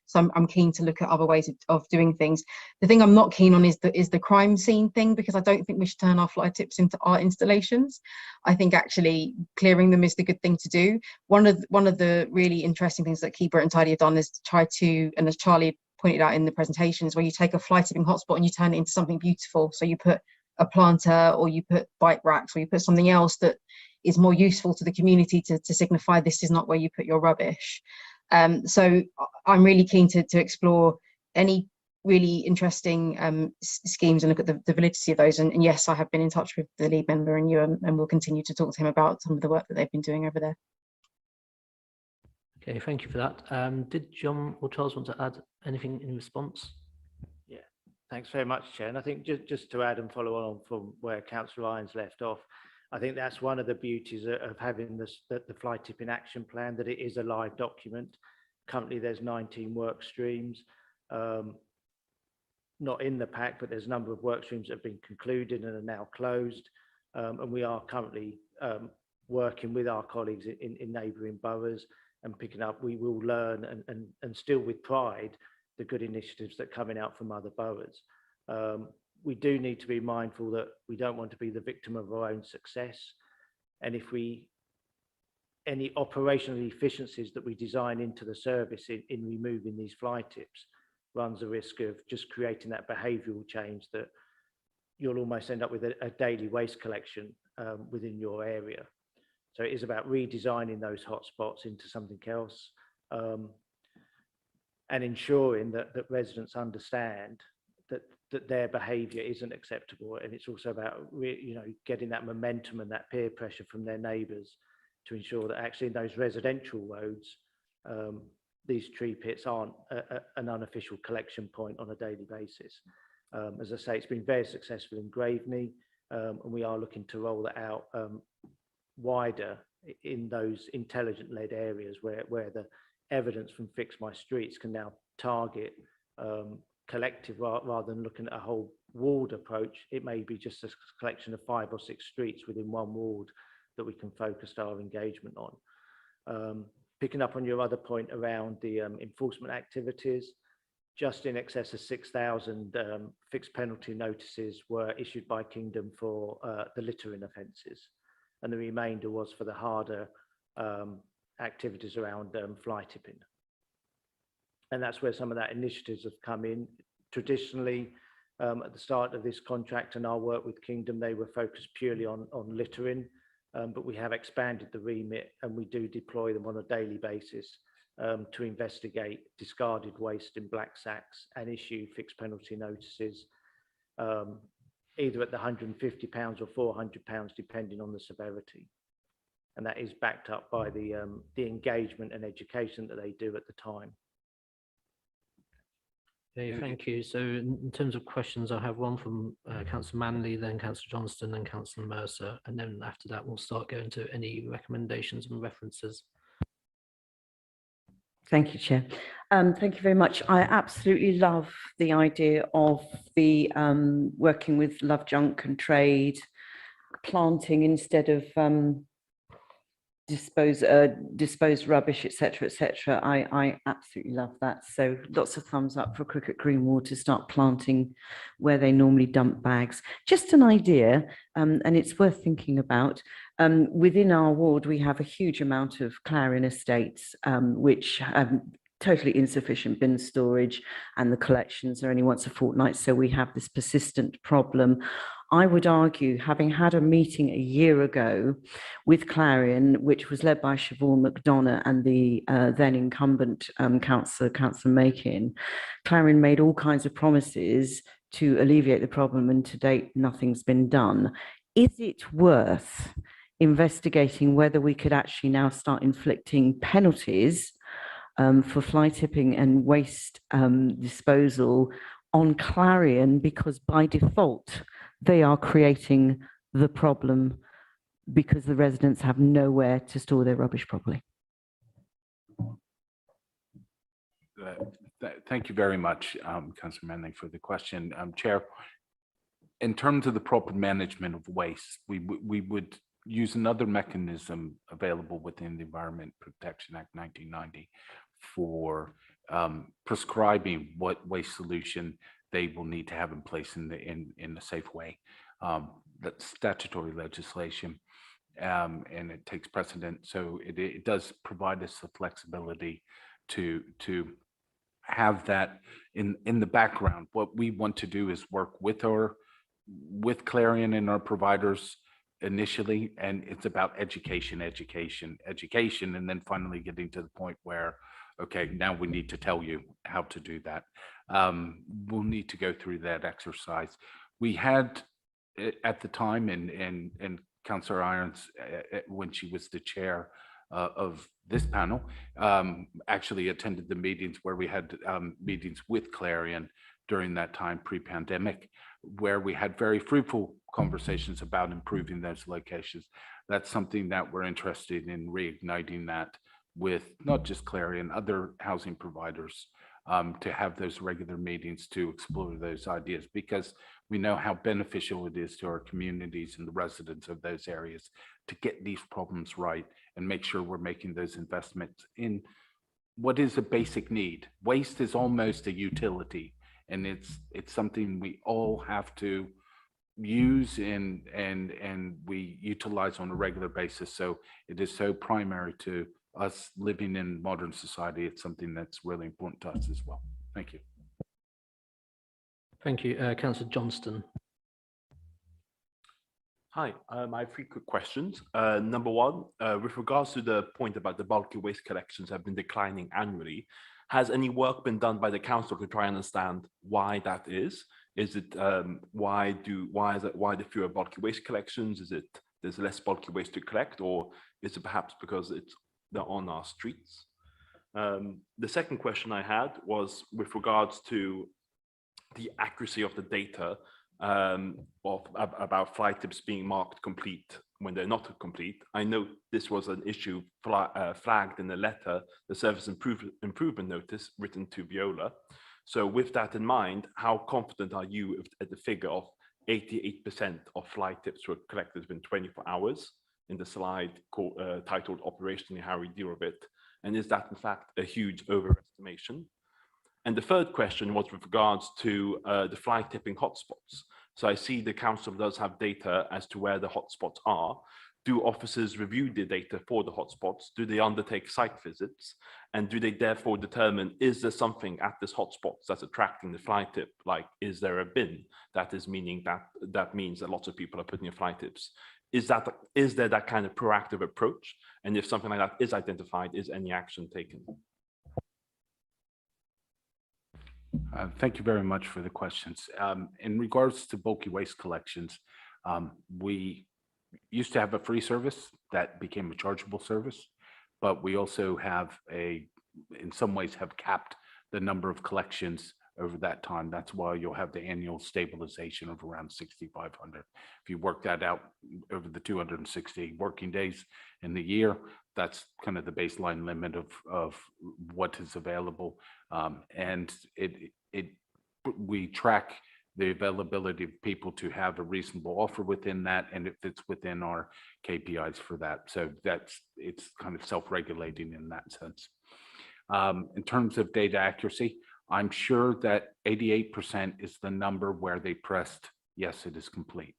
So I'm keen to look at other ways of doing things. The thing I'm not keen on is the crime scene thing, because I don't think we should turn our fly tips into art installations. I think actually clearing them is the good thing to do. One of the really interesting things that Keep Britain Tidy have done is to try to, and as Charlie pointed out in the presentation, is where you take a fly tipping hotspot and you turn it into something beautiful. So you put a planter, or you put bike racks, or you put something else that is more useful to the community to signify this is not where you put your rubbish. So I'm really keen to explore any really interesting schemes and look at the validity of those. And yes, I have been in touch with the lead member and you, and we'll continue to talk to him about some of the work that they've been doing over there. Okay, thank you for that. Did John or Charles want to add anything in response? Yeah, thanks very much, Chair. And I think just to add and follow on from where Councillor Irons left off, I think that's one of the beauties of having the fly tipping action plan, that it is a live document. Currently, there's 19 work streams, not in the pack, but there's a number of work streams that have been concluded and are now closed. And we are currently working with our colleagues in neighbouring boroughs and picking up. We will learn and still with pride the good initiatives that are coming out from other boroughs. We do need to be mindful that we don't want to be the victim of our own success. And if any operational efficiencies that we design into the service in removing these fly tips runs a risk of just creating that behavioural change that you'll almost end up with a daily waste collection within your area. So it is about redesigning those hotspots into something else, and ensuring that residents understand that their behaviour isn't acceptable. And it's also about getting that momentum and that peer pressure from their neighbours to ensure that actually in those residential roads, these tree pits aren't an unofficial collection point on a daily basis. As I say, it's been very successful in Graveney, and we are looking to roll that out wider in those intelligent-led areas where the evidence from Fix My Streets can now target collective rather than looking at a whole ward approach. It may be just a collection of 5 or 6 streets within one ward that we can focus our engagement on. Picking up on your other point around the enforcement activities, just in excess of 6,000 fixed penalty notices were issued by Kingdom for the littering offences, and the remainder was for the harder activities around fly tipping. And that's where some of that initiatives have come in. Traditionally, at the start of this contract and our work with Kingdom, they were focused purely on littering, but we have expanded the remit and we do deploy them on a daily basis to investigate discarded waste in black sacks and issue fixed penalty notices, either at the £150 or £400, depending on the severity. And that is backed up by the engagement and education that they do at the time. Okay, thank you. So in terms of questions, I have one from Councillor Manley, then Councillor Johnston, and Councillor Mercer, and then after that we'll start going to any recommendations and references. Thank you, Chair. Thank you very much. I absolutely love the idea of the working with Love Junk and planting instead of disposed rubbish, etc., etc. I absolutely love that. So lots of thumbs up for Cricket Greenwald to start planting where they normally dump bags. Just an idea, and it's worth thinking about. Within our ward, we have a huge amount of Cllr estates, which have totally insufficient bin storage, and the collections are only once a fortnight. So we have this persistent problem. I would argue, having had a meeting a year ago with Clarion, which was led by Siobhan McDonough and the then incumbent Councillor Makin, Clarion made all kinds of promises to alleviate the problem, and to date, nothing's been done. Is it worth investigating whether we could actually now start inflicting penalties for fly tipping and waste disposal on Clarion, because by default, they are creating the problem because the residents have nowhere to store their rubbish properly? Thank you very much, Councillor Manning, for the question. Chair, in terms of the proper management of waste, we would use another mechanism available within the Environment Protection Act 1990 for prescribing what waste solution they will need to have in place in a safe way. That's statutory legislation, and it takes precedent. So it does provide us the flexibility to have that in the background. What we want to do is work with Clarion and our providers initially, and it's about education, and then finally getting to the point where okay, now we need to tell you how to do that. We'll need to go through that exercise. We had at the time, and Councillor Irons, when she was the chair of this panel, actually attended the meetings where we had meetings with Cllr during that time pre-pandemic, where we had very fruitful conversations about improving those locations. That's something that we're interested in reigniting that with not just Cllr and other housing providers, to have those regular meetings to explore those ideas, because we know how beneficial it is to our communities and the residents of those areas to get these problems right and make sure we're making those investments in what is a basic need. Waste is almost a utility, and it's something we all have to use and we utilize on a regular basis. So it is so primary to us living in modern society. It's something that's really important to us as well. Thank you. Thank you. Councillor Johnston. Hi, I have 3 quick questions. Number one, with regards to the point about the bulky waste collections have been declining annually, has any work been done by the council to try and understand why that is? Is it why the fewer bulky waste collections? Is it there's less bulky waste to collect, or is it perhaps because they're on our streets? The second question I had was with regards to the accuracy of the data about flight tips being marked complete when they're not complete. I know this was an issue flagged in the letter, the service improvement notice written to Viola. So with that in mind, how confident are you at the figure of 88% of flight tips were collected within 24 hours in the slide titled Operationally How We Deal with It? And is that in fact a huge overestimation? And the third question was with regards to the fly tipping hotspots. So I see the council does have data as to where the hotspots are. Do officers review the data for the hotspots? Do they undertake site visits? And do they therefore determine, is there something at this hotspot that's attracting the fly tip? Like, is there a bin? That is meaning that means that lots of people are putting in fly tips. Is there that kind of proactive approach? And if something like that is identified, is any action taken? Thank you very much for the questions. In regards to bulky waste collections, we used to have a free service that became a chargeable service, but we also have in some ways have capped the number of collections over that time. That's why you'll have the annual stabilization of around 6,500. If you work that out over the 260 working days in the year, that's kind of the baseline limit of what is available. And we track the availability of people to have a reasonable offer within that, and it fits within our KPIs for that. So it's kind of self-regulating in that sense. In terms of data accuracy, I'm sure that 88% is the number where they pressed, yes, it is complete.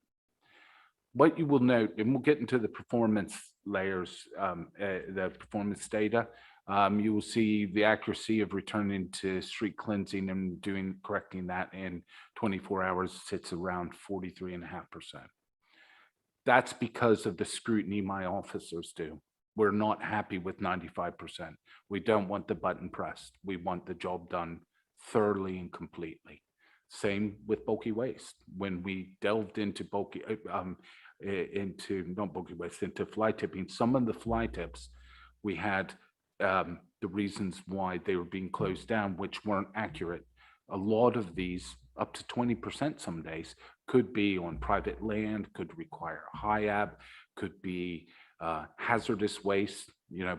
What you will note, and we'll get into the performance layers, the performance data, you will see the accuracy of returning to street cleansing and correcting that in 24 hours sits around 43.5%. That's because of the scrutiny my officers do. We're not happy with 95%. We don't want the button pressed. We want the job done thoroughly and completely. Same with bulky waste. When we delved into into fly tipping, some of the fly tips, we had the reasons why they were being closed down, which weren't accurate. A lot of these, up to 20% some days, could be on private land, could require HIAB, could be hazardous waste,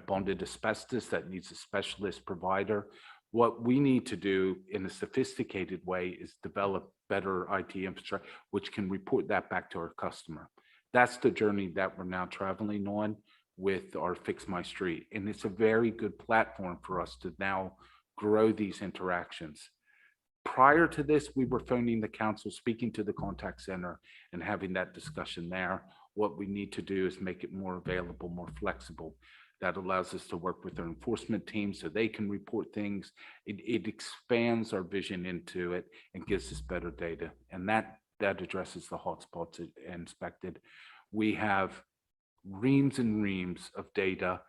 bonded asbestos that needs a specialist provider. What we need to do in a sophisticated way is develop better IT infrastructure, which can report that back to our customer. That's the journey that we're now traveling on with our Fix My Street. And it's a very good platform for us to now grow these interactions. Prior to this, we were phoning the council, speaking to the contact center and having that discussion there. What we need to do is make it more available, more flexible. That allows us to work with our enforcement team so they can report things. It expands our vision into it and gives us better data. And that addresses the hotspots inspected. We have reams and reams of data,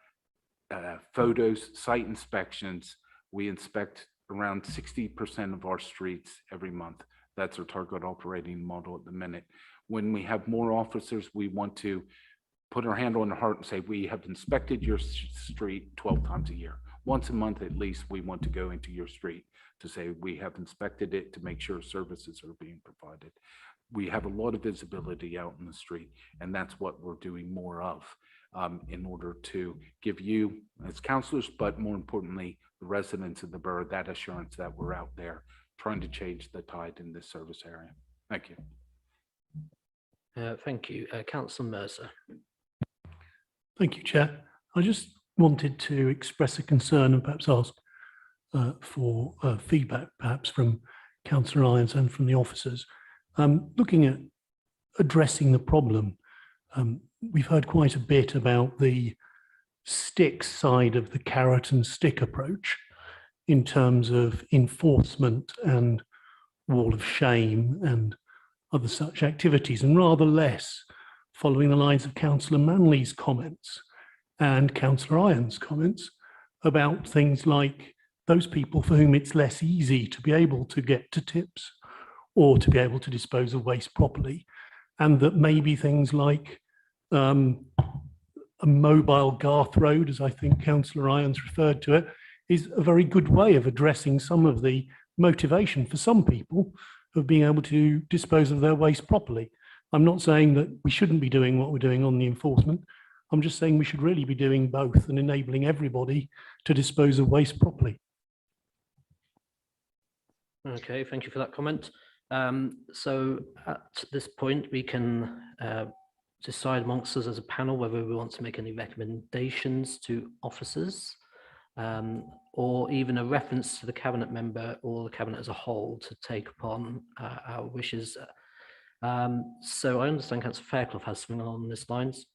photos, site inspections, We inspect around 60% of our streets every month. That's our target operating model at the minute. When we have more officers, we want to put our hand on the heart and say, we have inspected your street 12 times a year. Once a month at least, we want to go into your street to say we have inspected it to make sure services are being provided. We have a lot of visibility out in the street, and that's what we're doing more of in order to give you as councillors, but more importantly, the residents of the borough, that assurance that we're out there trying to change the tide in this service area. Thank you. Thank you. Councillor Mercer. Thank you, Chair. I just wanted to express a concern and perhaps ask for feedback, perhaps from Councillor Irons and from the officers. Looking at addressing the problem, we've heard quite a bit about the stick side of the carrot and stick approach in terms of enforcement and wall of shame and other such activities, and rather less following the lines of Councillor Manley's comments and Councillor Irons' comments about things like those people for whom it's less easy to be able to get to tips or to be able to dispose of waste properly, and that maybe things like a mobile Garth Road, as I think Councillor Irons referred to it, is a very good way of addressing some of the motivation for some people of being able to dispose of their waste properly. I'm not saying that we shouldn't be doing what we're doing on the enforcement. I'm just saying we should really be doing both and enabling everybody to dispose of waste properly. Okay, thank you for that comment. So at this point, we can decide amongst us as a panel whether we want to make any recommendations to officers or even a reference to the cabinet member or the cabinet as a whole to take upon our wishes. So I understand Councillor Fairclough has something along these lines.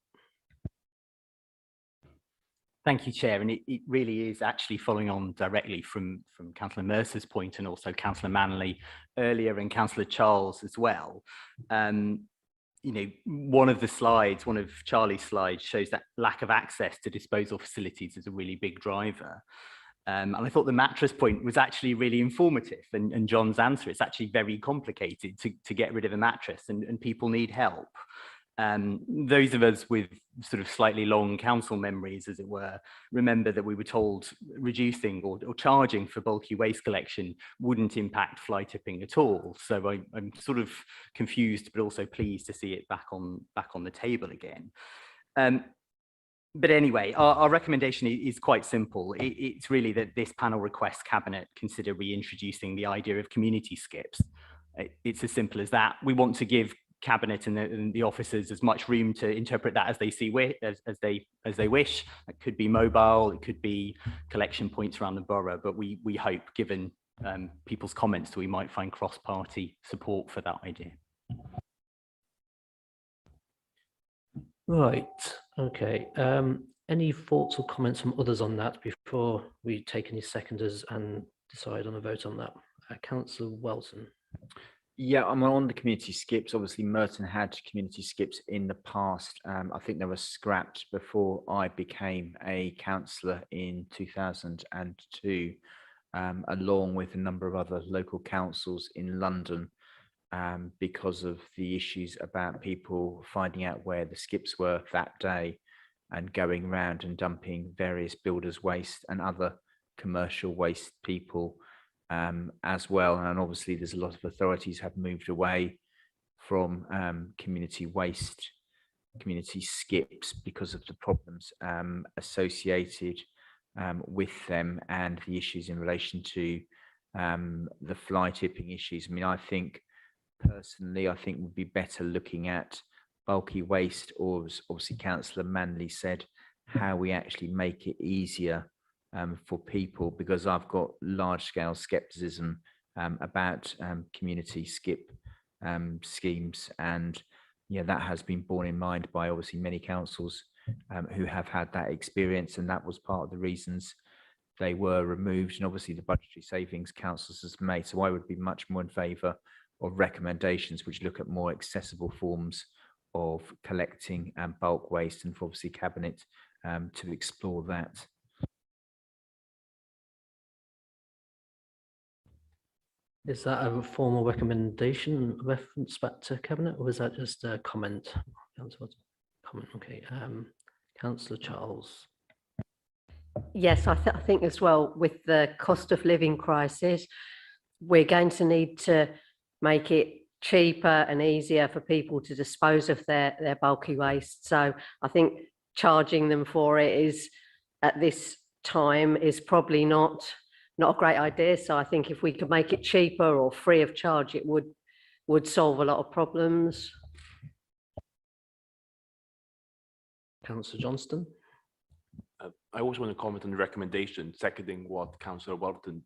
Thank you, Chair. And it really is actually following on directly from Councillor Mercer's point and also Councillor Manley earlier and Councillor Charles as well. You know, one of Charlie's slides shows that lack of access to disposal facilities is a really big driver. And I thought the mattress point was actually really informative, and John's answer, it's actually very complicated to get rid of a mattress, and people need help. Those of us with sort of slightly long council memories, as it were, remember that we were told reducing or charging for bulky waste collection wouldn't impact fly tipping at all. So I'm sort of confused, but also pleased to see it back on the table again. But anyway, our recommendation is quite simple. It's really that this panel requests Cabinet consider reintroducing the idea of community skips. It's as simple as that. We want to give Cabinet and the officers as much room to interpret that as they see as they wish. It could be mobile, it could be collection points around the borough, but we hope, given people's comments, that we might find cross-party support for that idea. Right, okay. Any thoughts or comments from others on that before we take any seconders and decide on a vote on that? Councillor Welton. Yeah, I'm on the community skips. Obviously, Merton had community skips in the past. I think they were scrapped before I became a councillor in 2002, along with a number of other local councils in London, because of the issues about people finding out where the skips were that day and going around and dumping various builders' waste and other commercial waste people as well. And obviously there's a lot of authorities have moved away from community waste, community skips, because of the problems associated with them and the issues in relation to the fly tipping issues. I mean, I think personally, I think we'd be better looking at bulky waste, or as obviously Councillor Manley said, how we actually make it easier for people, because I've got large-scale scepticism about community skip schemes, and yeah, that has been borne in mind by obviously many councils who have had that experience, and that was part of the reasons they were removed, and obviously the budgetary savings councils has made. So I would be much more in favour of recommendations which look at more accessible forms of collecting bulk waste, and for obviously Cabinet to explore that. Is that a formal recommendation reference back to Cabinet, or is that just a comment? Comment, okay. Councillor Charles. Yes, I think as well, with the cost of living crisis, we're going to need to make it cheaper and easier for people to dispose of their bulky waste. So I think charging them for it is, at this time, is probably not a great idea. So I think if we could make it cheaper or free of charge, it would solve a lot of problems. Councillor Johnston. I also want to comment on the recommendation, seconding what Councillor Welton,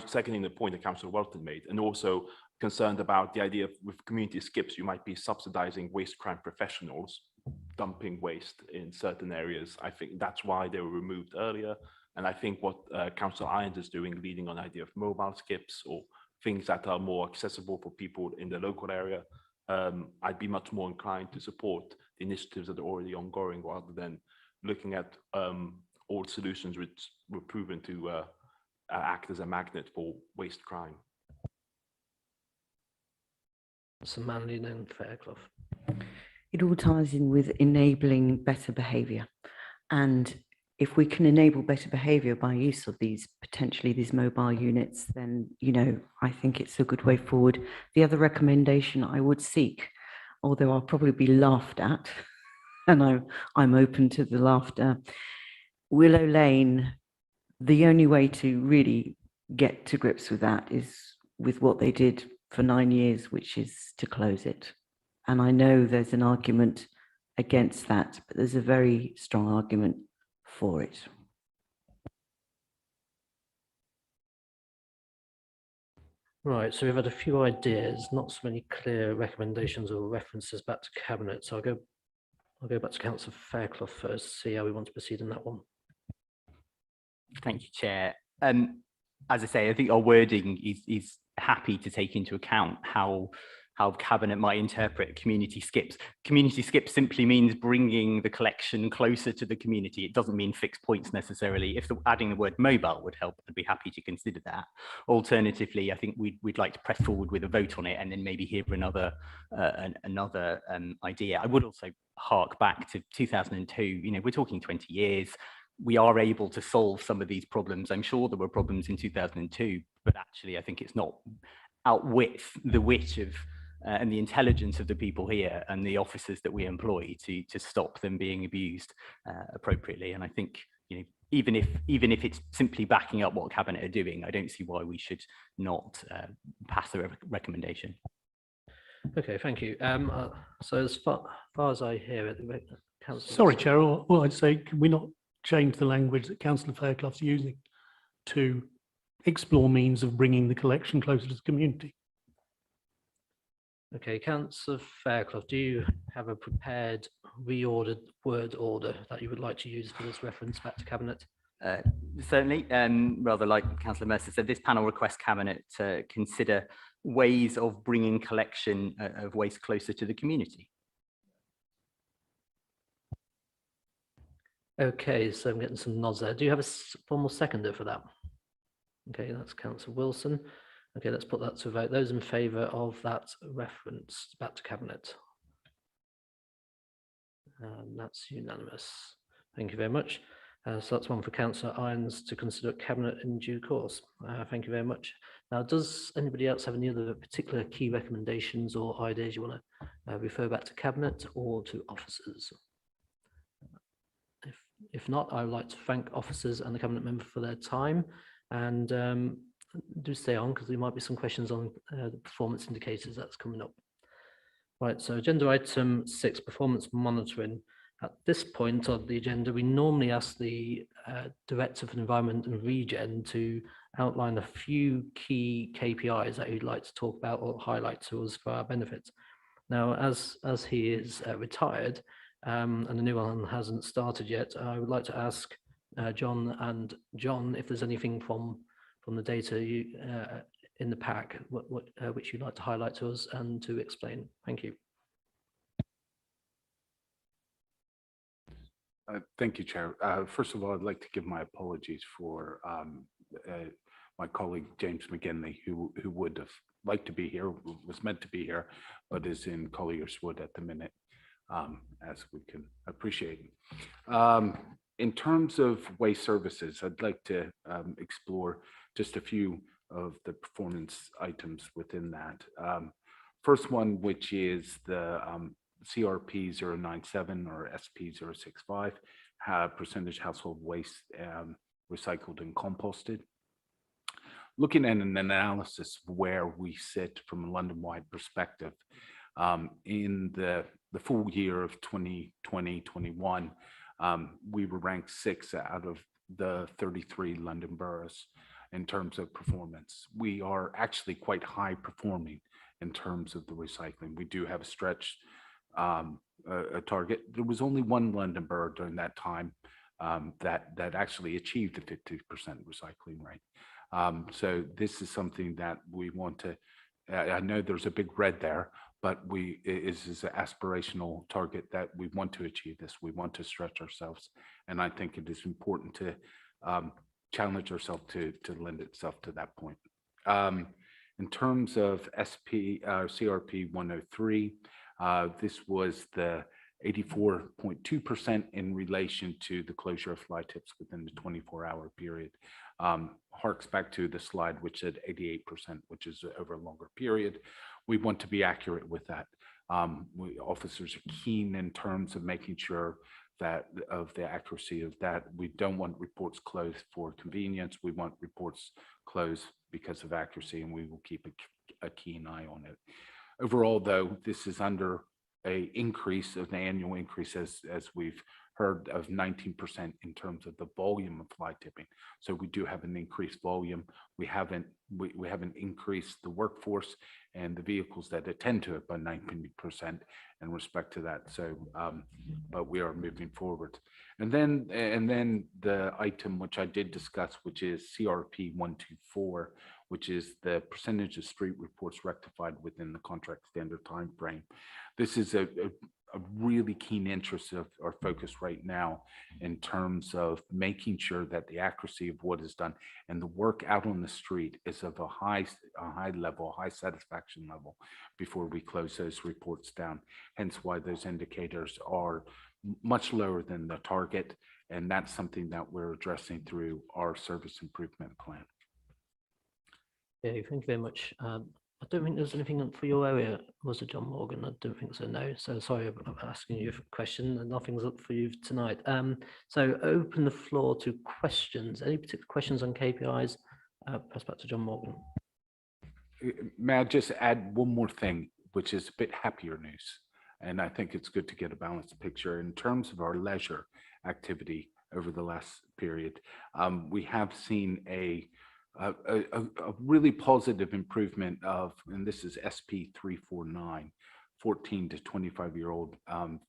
seconding the point that Councillor Welton made, and also concerned about the idea of with community skips, you might be subsidizing waste crime professionals dumping waste in certain areas. I think that's why they were removed earlier. And I think what Councillor Irons is doing, leading on the idea of mobile skips or things that are more accessible for people in the local area, I'd be much more inclined to support the initiatives that are already ongoing rather than looking at old solutions which were proven to act as a magnet for waste crime. So Manley and Fairclough. It all ties in with enabling better behaviour. And if we can enable better behaviour by use of potentially these mobile units, then, I think it's a good way forward. The other recommendation I would seek, although I'll probably be laughed at, and I'm open to the laughter, Willow Lane, the only way to really get to grips with that is with what they did for 9 years, which is to close it. And I know there's an argument against that, but there's a very strong argument for it. Right, so we've had a few ideas, not so many clear recommendations or references back to Cabinet. So I'll go back to Councillor Fairclough first, see how we want to proceed in that one. Thank you, Chair. As I say, I think our wording is happy to take into account how Cabinet might interpret community skips. Community skips simply means bringing the collection closer to the community. It doesn't mean fixed points necessarily. If adding the word mobile would help, I'd be happy to consider that. Alternatively, I think we'd like to press forward with a vote on it and then maybe hear another idea. I would also hark back to 2002. We're talking 20 years. We are able to solve some of these problems. I'm sure there were problems in 2002, but actually I think it's not outwit the wit of and the intelligence of the people here and the officers that we employ to stop them being abused appropriately. And I think, even if it's simply backing up what Cabinet are doing, I don't see why we should not pass the recommendation. Okay, thank you. So as far as I hear it, Sorry, Chair, all I'd say, can we not change the language that Councillor Fairclough's using to explore means of bringing the collection closer to the community? Okay, Councillor Fairclough, do you have a prepared reordered word order that you would like to use for this reference back to Cabinet? Certainly, rather like Councillor Mercer said, this panel requests Cabinet to consider ways of bringing collection of waste closer to the community. Okay, so I'm getting some nods there. Do you have a formal seconder for that? Okay, that's Councillor Wilson. Okay, let's put that to vote. Those in favour of that reference back to Cabinet? That's unanimous. Thank you very much. So that's one for Councillor Irons to consider Cabinet in due course. Thank you very much. Now, does anybody else have any other particular key recommendations or ideas you want to refer back to Cabinet or to officers? If not, I would like to thank officers and the Cabinet member for their time, and do stay on because there might be some questions on the performance indicators that's coming up. Right, so agenda item 6, performance monitoring. At this point of the agenda, we normally ask the Director for Environment and Regen to outline a few key KPIs that he'd like to talk about or highlight to us for our benefit. Now, as he is retired and the new one hasn't started yet, I would like to ask John and John if there's anything from the data in the pack which you'd like to highlight to us and to explain. Thank you. Thank you, Chair. First of all, I'd like to give my apologies for my colleague James McGinley, who would have liked to be here, was meant to be here, but is in Collier's Wood at the minute, as we can appreciate. In terms of waste services, I'd like to explore just a few of the performance items within that. First one, which is the CRP 097 or SP 065, percentage household waste recycled and composted. Looking at an analysis of where we sit from a London-wide perspective, in the full year of 2020-21, we were ranked 6th out of the 33 London boroughs in terms of performance. We are actually quite high performing in terms of the recycling. We do have a stretch a target. There was only one London borough during that time that actually achieved a 50% recycling rate. So this is something that we want to, I know there's a big red there, but it is an aspirational target that we want to achieve this. We want to stretch ourselves. And I think it is important to challenge ourselves to lend itself to that point. In terms of CRP 103, this was the 84.2% in relation to the closure of fly tips within the 24-hour period. Harks back to the slide which said 88%, which is over a longer period. We want to be accurate with that. Officers are keen in terms of making sure that of the accuracy of that. We don't want reports closed for convenience. We want reports closed because of accuracy, and we will keep a keen eye on it. Overall, though, this is under an increase of the annual increase, as we've heard, of 19% in terms of the volume of fly tipping. So we do have an increased volume. We haven't increased the workforce and the vehicles that attend to it by 19% in respect to that. So, but we are moving forward. And then the item which I did discuss, which is CRP 124, which is the percentage of street reports rectified within the contract standard time frame. This is a really keen interest of our focus right now in terms of making sure that the accuracy of what is done and the work out on the street is of a high level, high satisfaction level before we close those reports down. Hence why those indicators are much lower than the target. And that's something that we're addressing through our service improvement plan. Yeah, thank you very much. I don't think there's anything for your area, was it, John Morgan? I don't think so, no. So sorry about asking you a question, and nothing's up for you tonight. So open the floor to questions. Any particular questions on KPIs? Pass back to John Morgan. May I just add one more thing, which is a bit happier news. And I think it's good to get a balanced picture in terms of our leisure activity over the last period. We have seen a really positive improvement of, and this is SP 349, 14 to 25-year-old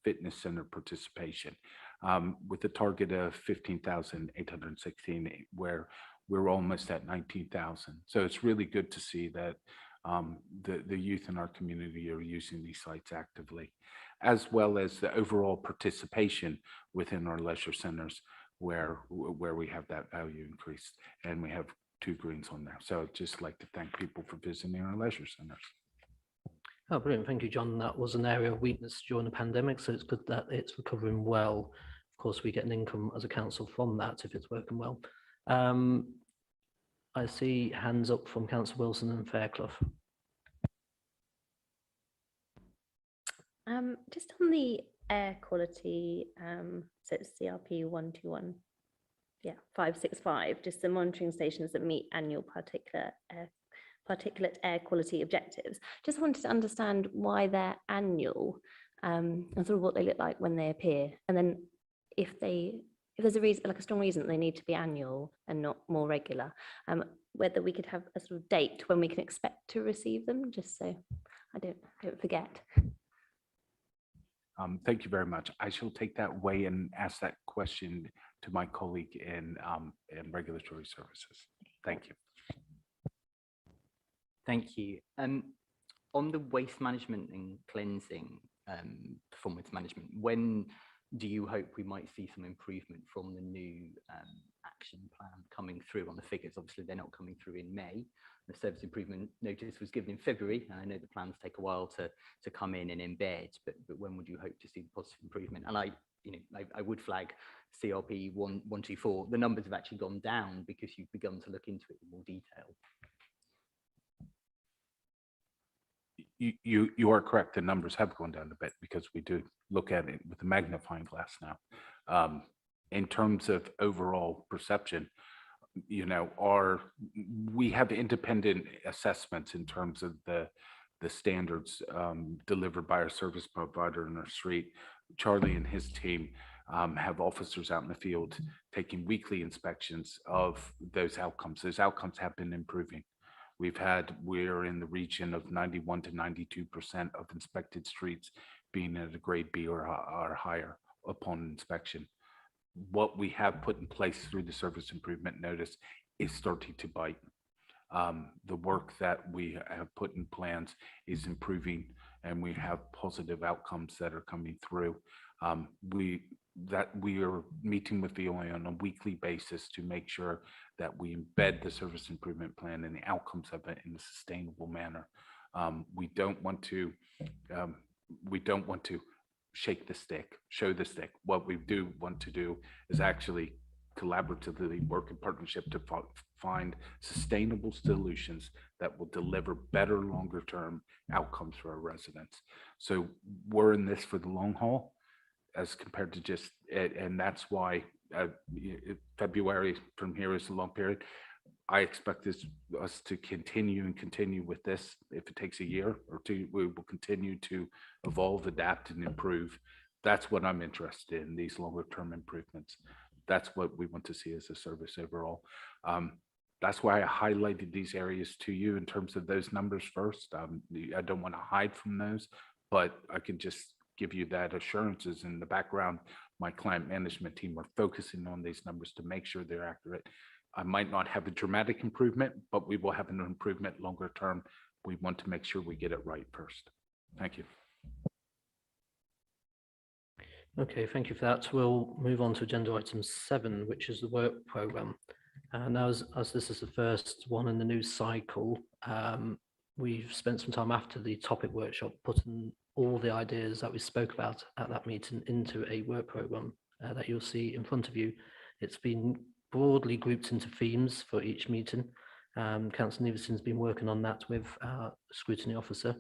fitness center participation, with a target of 15,816, where we're almost at 19,000. So it's really good to see that the youth in our community are using these sites actively, as well as the overall participation within our leisure centers, where we have that value increased, and we have 2 greens on there. So I'd just like to thank people for visiting our leisure centers. Oh, brilliant. Thank you, John. That was an area of weakness during the pandemic, so it's good that it's recovering well. Of course, we get an income as a council from that if it's working well. I see hands up from Councillor Wilson and Fairclough. Just on the air quality, so it's CRP 121. Yeah, 565, just the monitoring stations that meet annual particulate air quality objectives. Just wanted to understand why they're annual, and sort of what they look like when they appear. And then if there's a reason, like a strong reason that they need to be annual and not more regular, whether we could have a sort of date when we can expect to receive them, just so I don't forget. Thank you very much. I shall take that away and ask that question to my colleague in regulatory services. Thank you. Thank you. On the waste management and cleansing performance management, when do you hope we might see some improvement from the new action plan coming through on the figures. Obviously, they're not coming through in May. The service improvement notice was given in February, and I know the plans take a while to come in and embed, but when would you hope to see the positive improvement? And I would flag CRP 124. The numbers have actually gone down because you've begun to look into it in more detail. You are correct. The numbers have gone down a bit because we do look at it with a magnifying glass now. In terms of overall perception, we have independent assessments in terms of the standards delivered by our service provider in our street. Charlie and his team have officers out in the field taking weekly inspections of those outcomes. Those outcomes have been improving. We're in the region of 91 to 92% of inspected streets being at a grade B or higher upon inspection. What we have put in place through the service improvement notice is starting to bite. The work that we have put in plans is improving, and we have positive outcomes that are coming through. We are meeting with VOA on a weekly basis to make sure that we embed the service improvement plan and the outcomes of it in a sustainable manner. We don't want to shake the stick, show the stick. What we do want to do is actually collaboratively work in partnership to find sustainable solutions that will deliver better longer term outcomes for our residents. So we're in this for the long haul as compared to just, and that's why February from here is a long period. I expect us to continue with this. If it takes a year or two, we will continue to evolve, adapt, and improve. That's what I'm interested in, these longer term improvements. That's what we want to see as a service overall. That's why I highlighted these areas to you in terms of those numbers first. I don't want to hide from those, but I can just give you that assurances in the background. My client management team are focusing on these numbers to make sure they're accurate. I might not have a dramatic improvement, but we will have an improvement longer term. We want to make sure we get it right first. Thank you. Okay, thank you for that. We'll move on to agenda item 7, which is the work programme. And as this is the first one in the new cycle, we've spent some time after the topic workshop putting all the ideas that we spoke about at that meeting into a work programme that you'll see in front of you. It's been broadly grouped into themes for each meeting. Councillor Neaverson's been working on that with our scrutiny officer.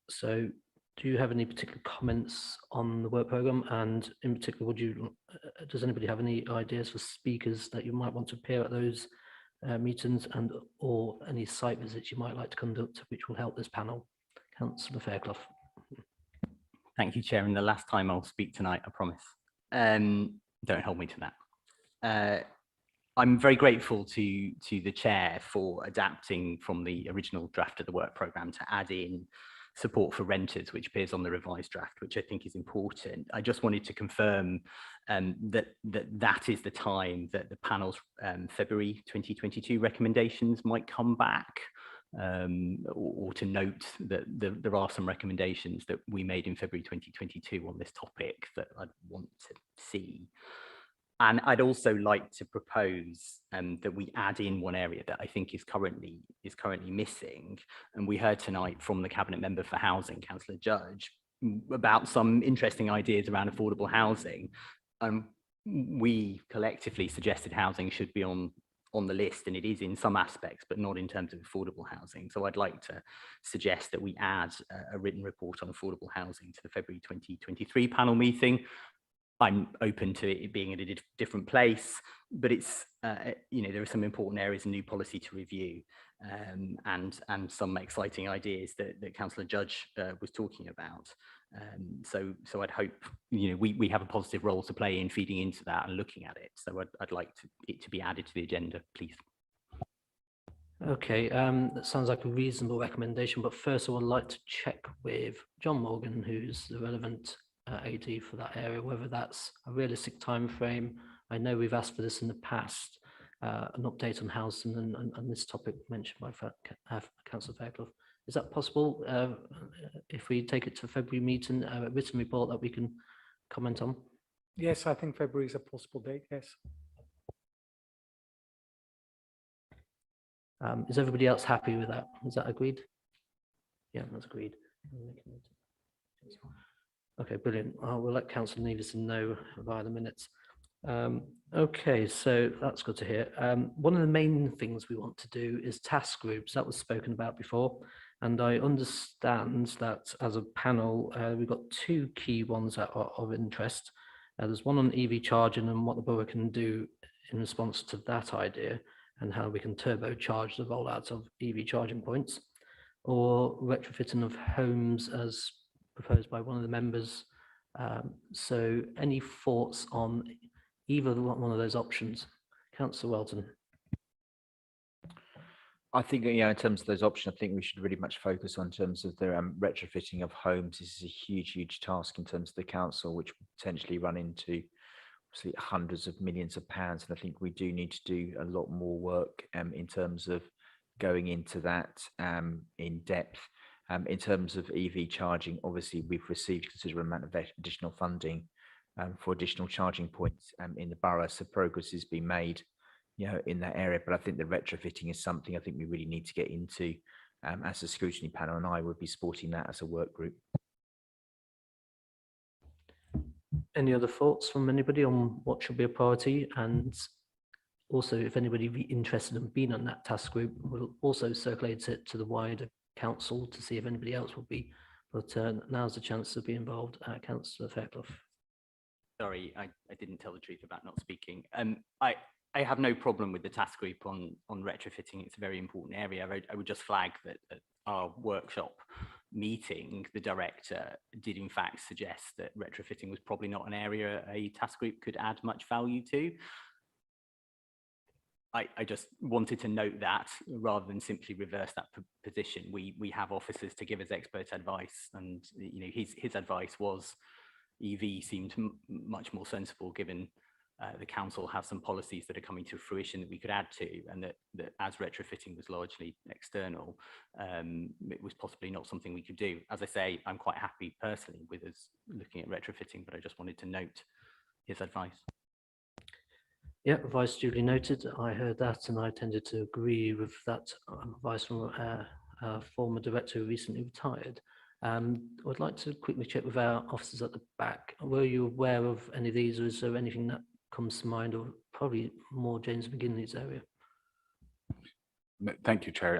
So do you have any particular comments on the work programme? And in particular, does anybody have any ideas for speakers that you might want to appear at those meetings, and or any site visits you might like to conduct which will help this panel? Councillor Fairclough. Thank you, Chair. And the last time I'll speak tonight, I promise. Don't hold me to that. I'm very grateful to the Chair for adapting from the original draft of the work programme to add in support for renters, which appears on the revised draft, which I think is important. I just wanted to confirm that is the time that the panel's February 2022 recommendations might come back, or to note that there are some recommendations that we made in February 2022 on this topic that I'd want to see. And I'd also like to propose that we add in one area that I think is currently missing. And we heard tonight from the Cabinet Member for Housing, Councillor Judge, about some interesting ideas around affordable housing. We collectively suggested housing should be on the list, and it is in some aspects, but not in terms of affordable housing. So I'd like to suggest that we add a written report on affordable housing to the February 2023 panel meeting. I'm open to it being at a different place, but it's, there are some important areas in new policy to review, and some exciting ideas that Councillor Judge was talking about. So I'd hope, we have a positive role to play in feeding into that and looking at it. So I'd like it to be added to the agenda, please. Okay, that sounds like a reasonable recommendation, but first I would like to check with John Morgan, who's the relevant AD for that area, whether that's a realistic time frame. I know we've asked for this in the past, an update on housing and this topic mentioned by Councillor Fairclough. Is that possible if we take it to February meeting, a written report that we can comment on? Yes, I think February is a possible date, yes. Is everybody else happy with that? Is that agreed? Yeah, that's agreed. Okay, brilliant. We'll let Councillor Neaverson know via the minutes. Okay, so that's good to hear. One of the main things we want to do is task groups. That was spoken about before. And I understand that as a panel, we've got two key ones that are of interest. There's one on EV charging and what the borough can do in response to that idea and how we can turbocharge the rollout of EV charging points, or retrofitting of homes as proposed by one of the members. So any thoughts on either one of those options? Councillor Welton. I think, in terms of those options, I think we should really much focus on terms of the retrofitting of homes. This is a huge task in terms of the council, which will potentially run into obviously hundreds of millions of pounds. And I think we do need to do a lot more work in terms of going into that in depth. In terms of EV charging, obviously we've received a considerable amount of additional funding for additional charging points in the borough, so progress has been made in that area. But I think the retrofitting is something I think we really need to get into as a scrutiny panel, and I would be supporting that as a work group. Any other thoughts from anybody on what should be a priority? And also, if anybody be interested in being on that task group, we'll also circulate it to the wider council to see if anybody else will be. But now's the chance to be involved. Councillor Fairclough. Sorry, I didn't tell the truth about not speaking. I have no problem with the task group on retrofitting. It's a very important area. I would just flag that at our workshop meeting, the director did in fact suggest that retrofitting was probably not an area a task group could add much value to. I just wanted to note that rather than simply reverse that position. We have officers to give us expert advice, and his advice was EV seemed much more sensible given the council has some policies that are coming to fruition that we could add to, and that as retrofitting was largely external, it was possibly not something we could do. As I say, I'm quite happy personally with us looking at retrofitting, but I just wanted to note his advice. Yeah, advice duly noted. I heard that and I tended to agree with that advice from a former director who recently retired. I'd like to quickly check with our officers at the back. Were you aware of any of these, or is there anything that comes to mind, or probably more James McGinley's area? Thank you, Chair.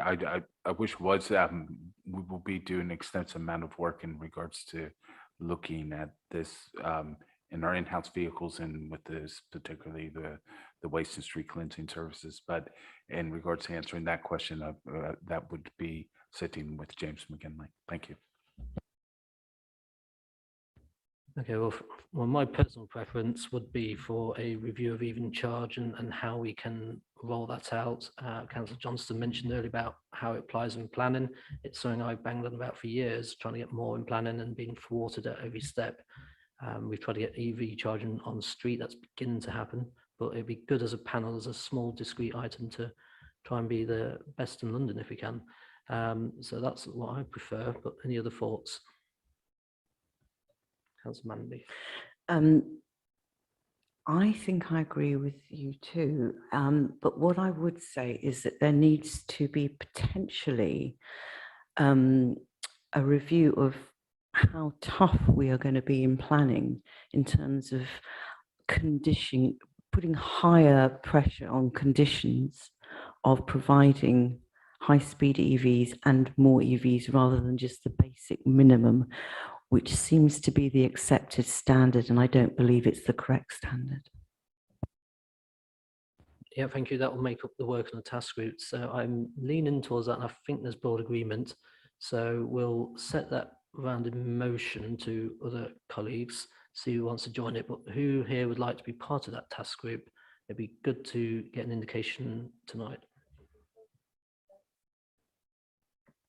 I wish it was. We will be doing an extensive amount of work in regards to looking at this in our in-house vehicles and with this, particularly the waste and street cleansing services. But in regards to answering that question, that would be sitting with James McGinley. Thank you. Okay, well, my personal preference would be for a review of EV charge and how we can roll that out. Councillor Johnston mentioned earlier about how it applies in planning. It's something I've banged on about for years, trying to get more in planning and being thwarted at every step. We've tried to get EV charging on the street. That's beginning to happen, but it'd be good as a panel, as a small discrete item, to try and be the best in London if we can. So that's what I prefer, but any other thoughts? Councillor Manby. I think I agree with you too, but what I would say is that there needs to be potentially a review of how tough we are going to be in planning in terms of putting higher pressure on conditions of providing high-speed EVs and more EVs rather than just the basic minimum, which seems to be the accepted standard, and I don't believe it's the correct standard. Yeah, thank you. That will make up the work on the task group. So I'm leaning towards that, and I think there's broad agreement. So we'll set that round in motion to other colleagues, see who wants to join it, but who here would like to be part of that task group? It'd be good to get an indication tonight.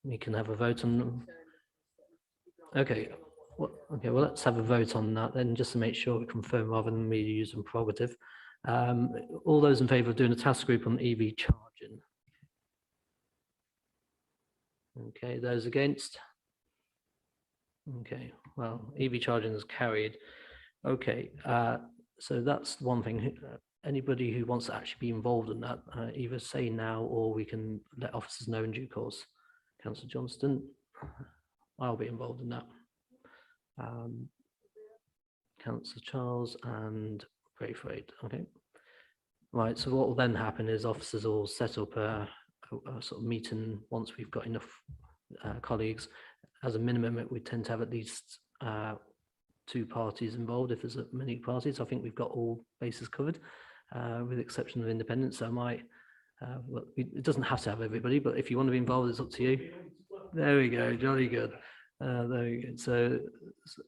We can have a vote on. Okay. Okay, well, let's have a vote on that then, just to make sure we confirm rather than me using prerogative. All those in favour of doing a task group on EV charging? Okay, those against? Okay, well, EV charging is carried. Okay, so that's one thing. anybody who wants to actually be involved in that, either say now or we can let officers know in due course. Councillor Johnston, I'll be involved in that. Councillor Charles and Braithwaite. Okay. Right. So what will then happen is officers will set up a sort of meeting once we've got enough colleagues. As a minimum, we tend to have at least 2 parties involved. If there's many parties, I think we've got all bases covered, with the exception of independents. So I might, well, it doesn't have to have everybody, but if you want to be involved, it's up to you. There we go, jolly good. There we go. So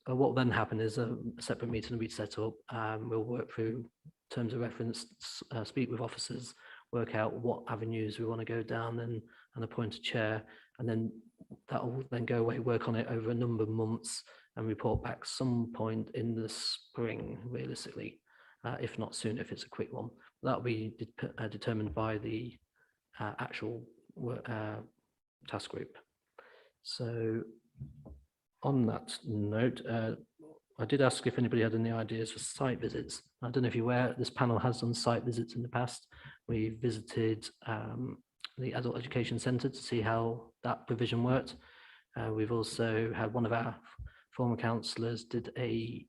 what will then happen is a separate meeting will be set up. We'll work through terms of reference, speak with officers, work out what avenues we want to go down, and appoint a chair, and then that will then go away, work on it over a number of months, and report back some point in the spring, realistically, if not soon, if it's a quick one. That will be determined by the actual task group. So on that note, I did ask if anybody had any ideas for site visits. I don't know if you're aware, this panel has done site visits in the past. We visited the Adult Education Centre to see how that provision worked. We've also had one of our former councillors did a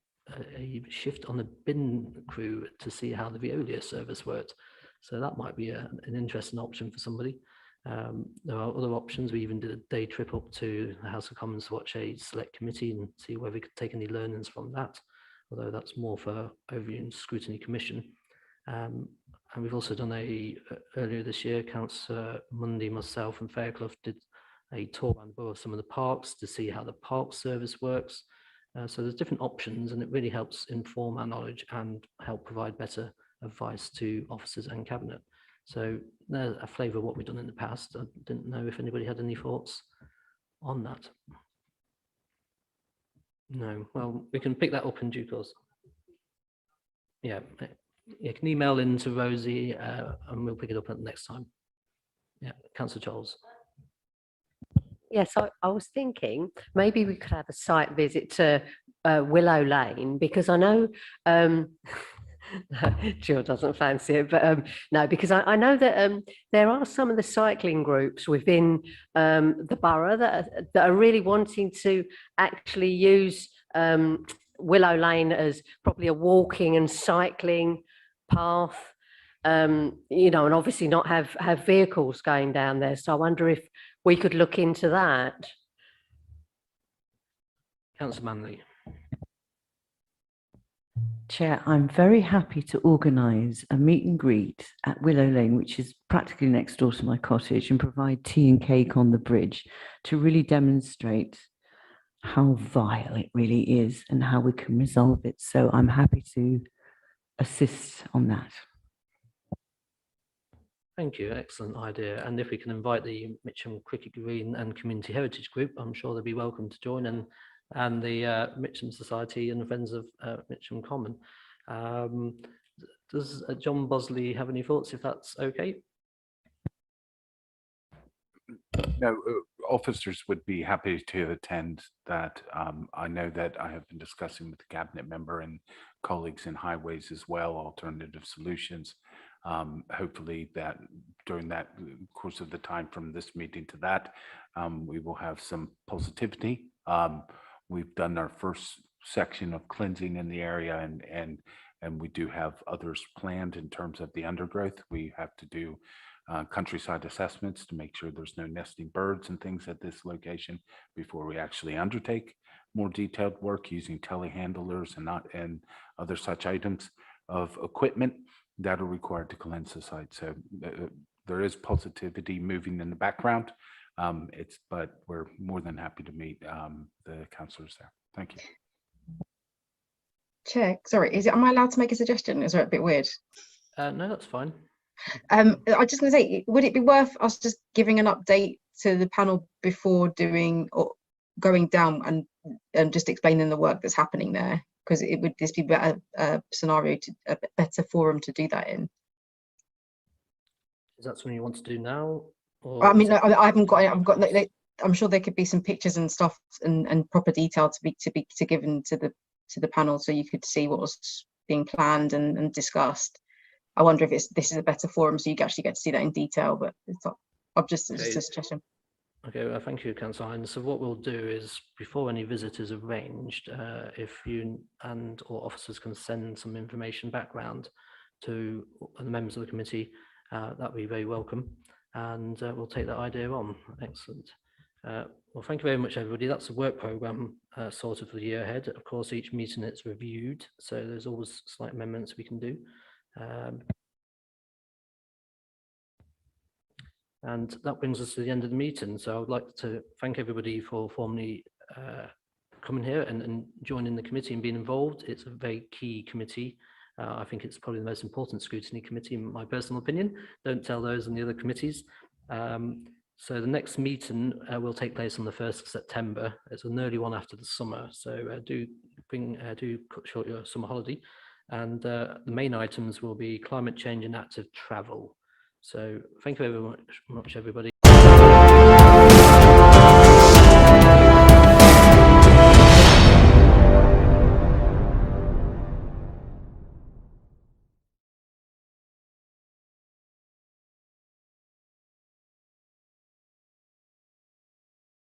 shift on the bin crew to see how the Veolia service worked. So that might be an interesting option for somebody. There are other options. We even did a day trip up to the House of Commons to watch a select committee and see whether we could take any learnings from that, although that's more for overview and scrutiny commission. And we've also done earlier this year, Councillor Mundy, myself and Fairclough did a tour around the borough of some of the parks to see how the park service works. So there's different options, and it really helps inform our knowledge and help provide better advice to officers and cabinet. So there's a flavour of what we've done in the past. I didn't know if anybody had any thoughts on that. No, well, we can pick that up in due course. Yeah, you can email in to Rosie and we'll pick it up at the next time. Yeah, Councillor Charles. Yes, I was thinking maybe we could have a site visit to Willow Lane, because I know Jill doesn't fancy it, but no, because I know that there are some of the cycling groups within the borough that are really wanting to actually use Willow Lane as probably a walking and cycling path, you know, and obviously not have vehicles going down there. So I wonder if we could look into that. Councillor Manley. Chair, I'm very happy to organise a meet and greet at Willow Lane, which is practically next door to my cottage, and provide tea and cake on the bridge to really demonstrate how vile it really is and how we can resolve it. So I'm happy to assist on that. Thank you, excellent idea. And if we can invite the Mitcham Cricket Green and Community Heritage Group, I'm sure they'll be welcome to join, and the Mitcham Society and the Friends of Mitcham Common. Does John Bosley have any thoughts, if that's okay? No, officers would be happy to attend that. I know that I have been discussing with the cabinet member and colleagues in highways as well, alternative solutions. Hopefully that during that course of the time from this meeting to that, we will have some positivity. We've done our first section of cleansing in the area, and we do have others planned in terms of the undergrowth. We have to do countryside assessments to make sure there's no nesting birds and things at this location before we actually undertake more detailed work using telehandlers and other such items of equipment that are required to cleanse the site. So there is positivity moving in the background. But we're more than happy to meet the councillors there. Thank you. Chair, sorry, am I allowed to make a suggestion? Is it a bit weird? No, that's fine. I was just going to say, would it be worth us just giving an update to the panel before doing or going down and just explaining the work that's happening there? Because it would this be better scenario to a better forum to do that in. Is that something you want to do now? I mean, I haven't got. I'm sure there could be some pictures and stuff and proper detail to be given to the panel, so you could see what was being planned and discussed. I wonder if this is a better forum so you actually get to see that in detail, but it's not, I'm just a suggestion. Okay, well, thank you, Councillor Hines. So what we'll do is, before any visit is arranged, if you and or officers can send some information background to the members of the committee, that would be very welcome, and we'll take that idea on. Excellent. Well, thank you very much, everybody. That's the work programme sorted for the year ahead. Of course, each meeting it's reviewed, so there's always slight amendments we can do. And that brings us to the end of the meeting. So I would like to thank everybody for formally coming here and joining the committee and being involved. It's a very key committee. I think it's probably the most important scrutiny committee, in my personal opinion. Don't tell those in the other committees. So the next meeting will take place on the 1st of September. It's an early one after the summer. So do cut short your summer holiday. And the main items will be climate change and active travel. So thank you very much, everybody.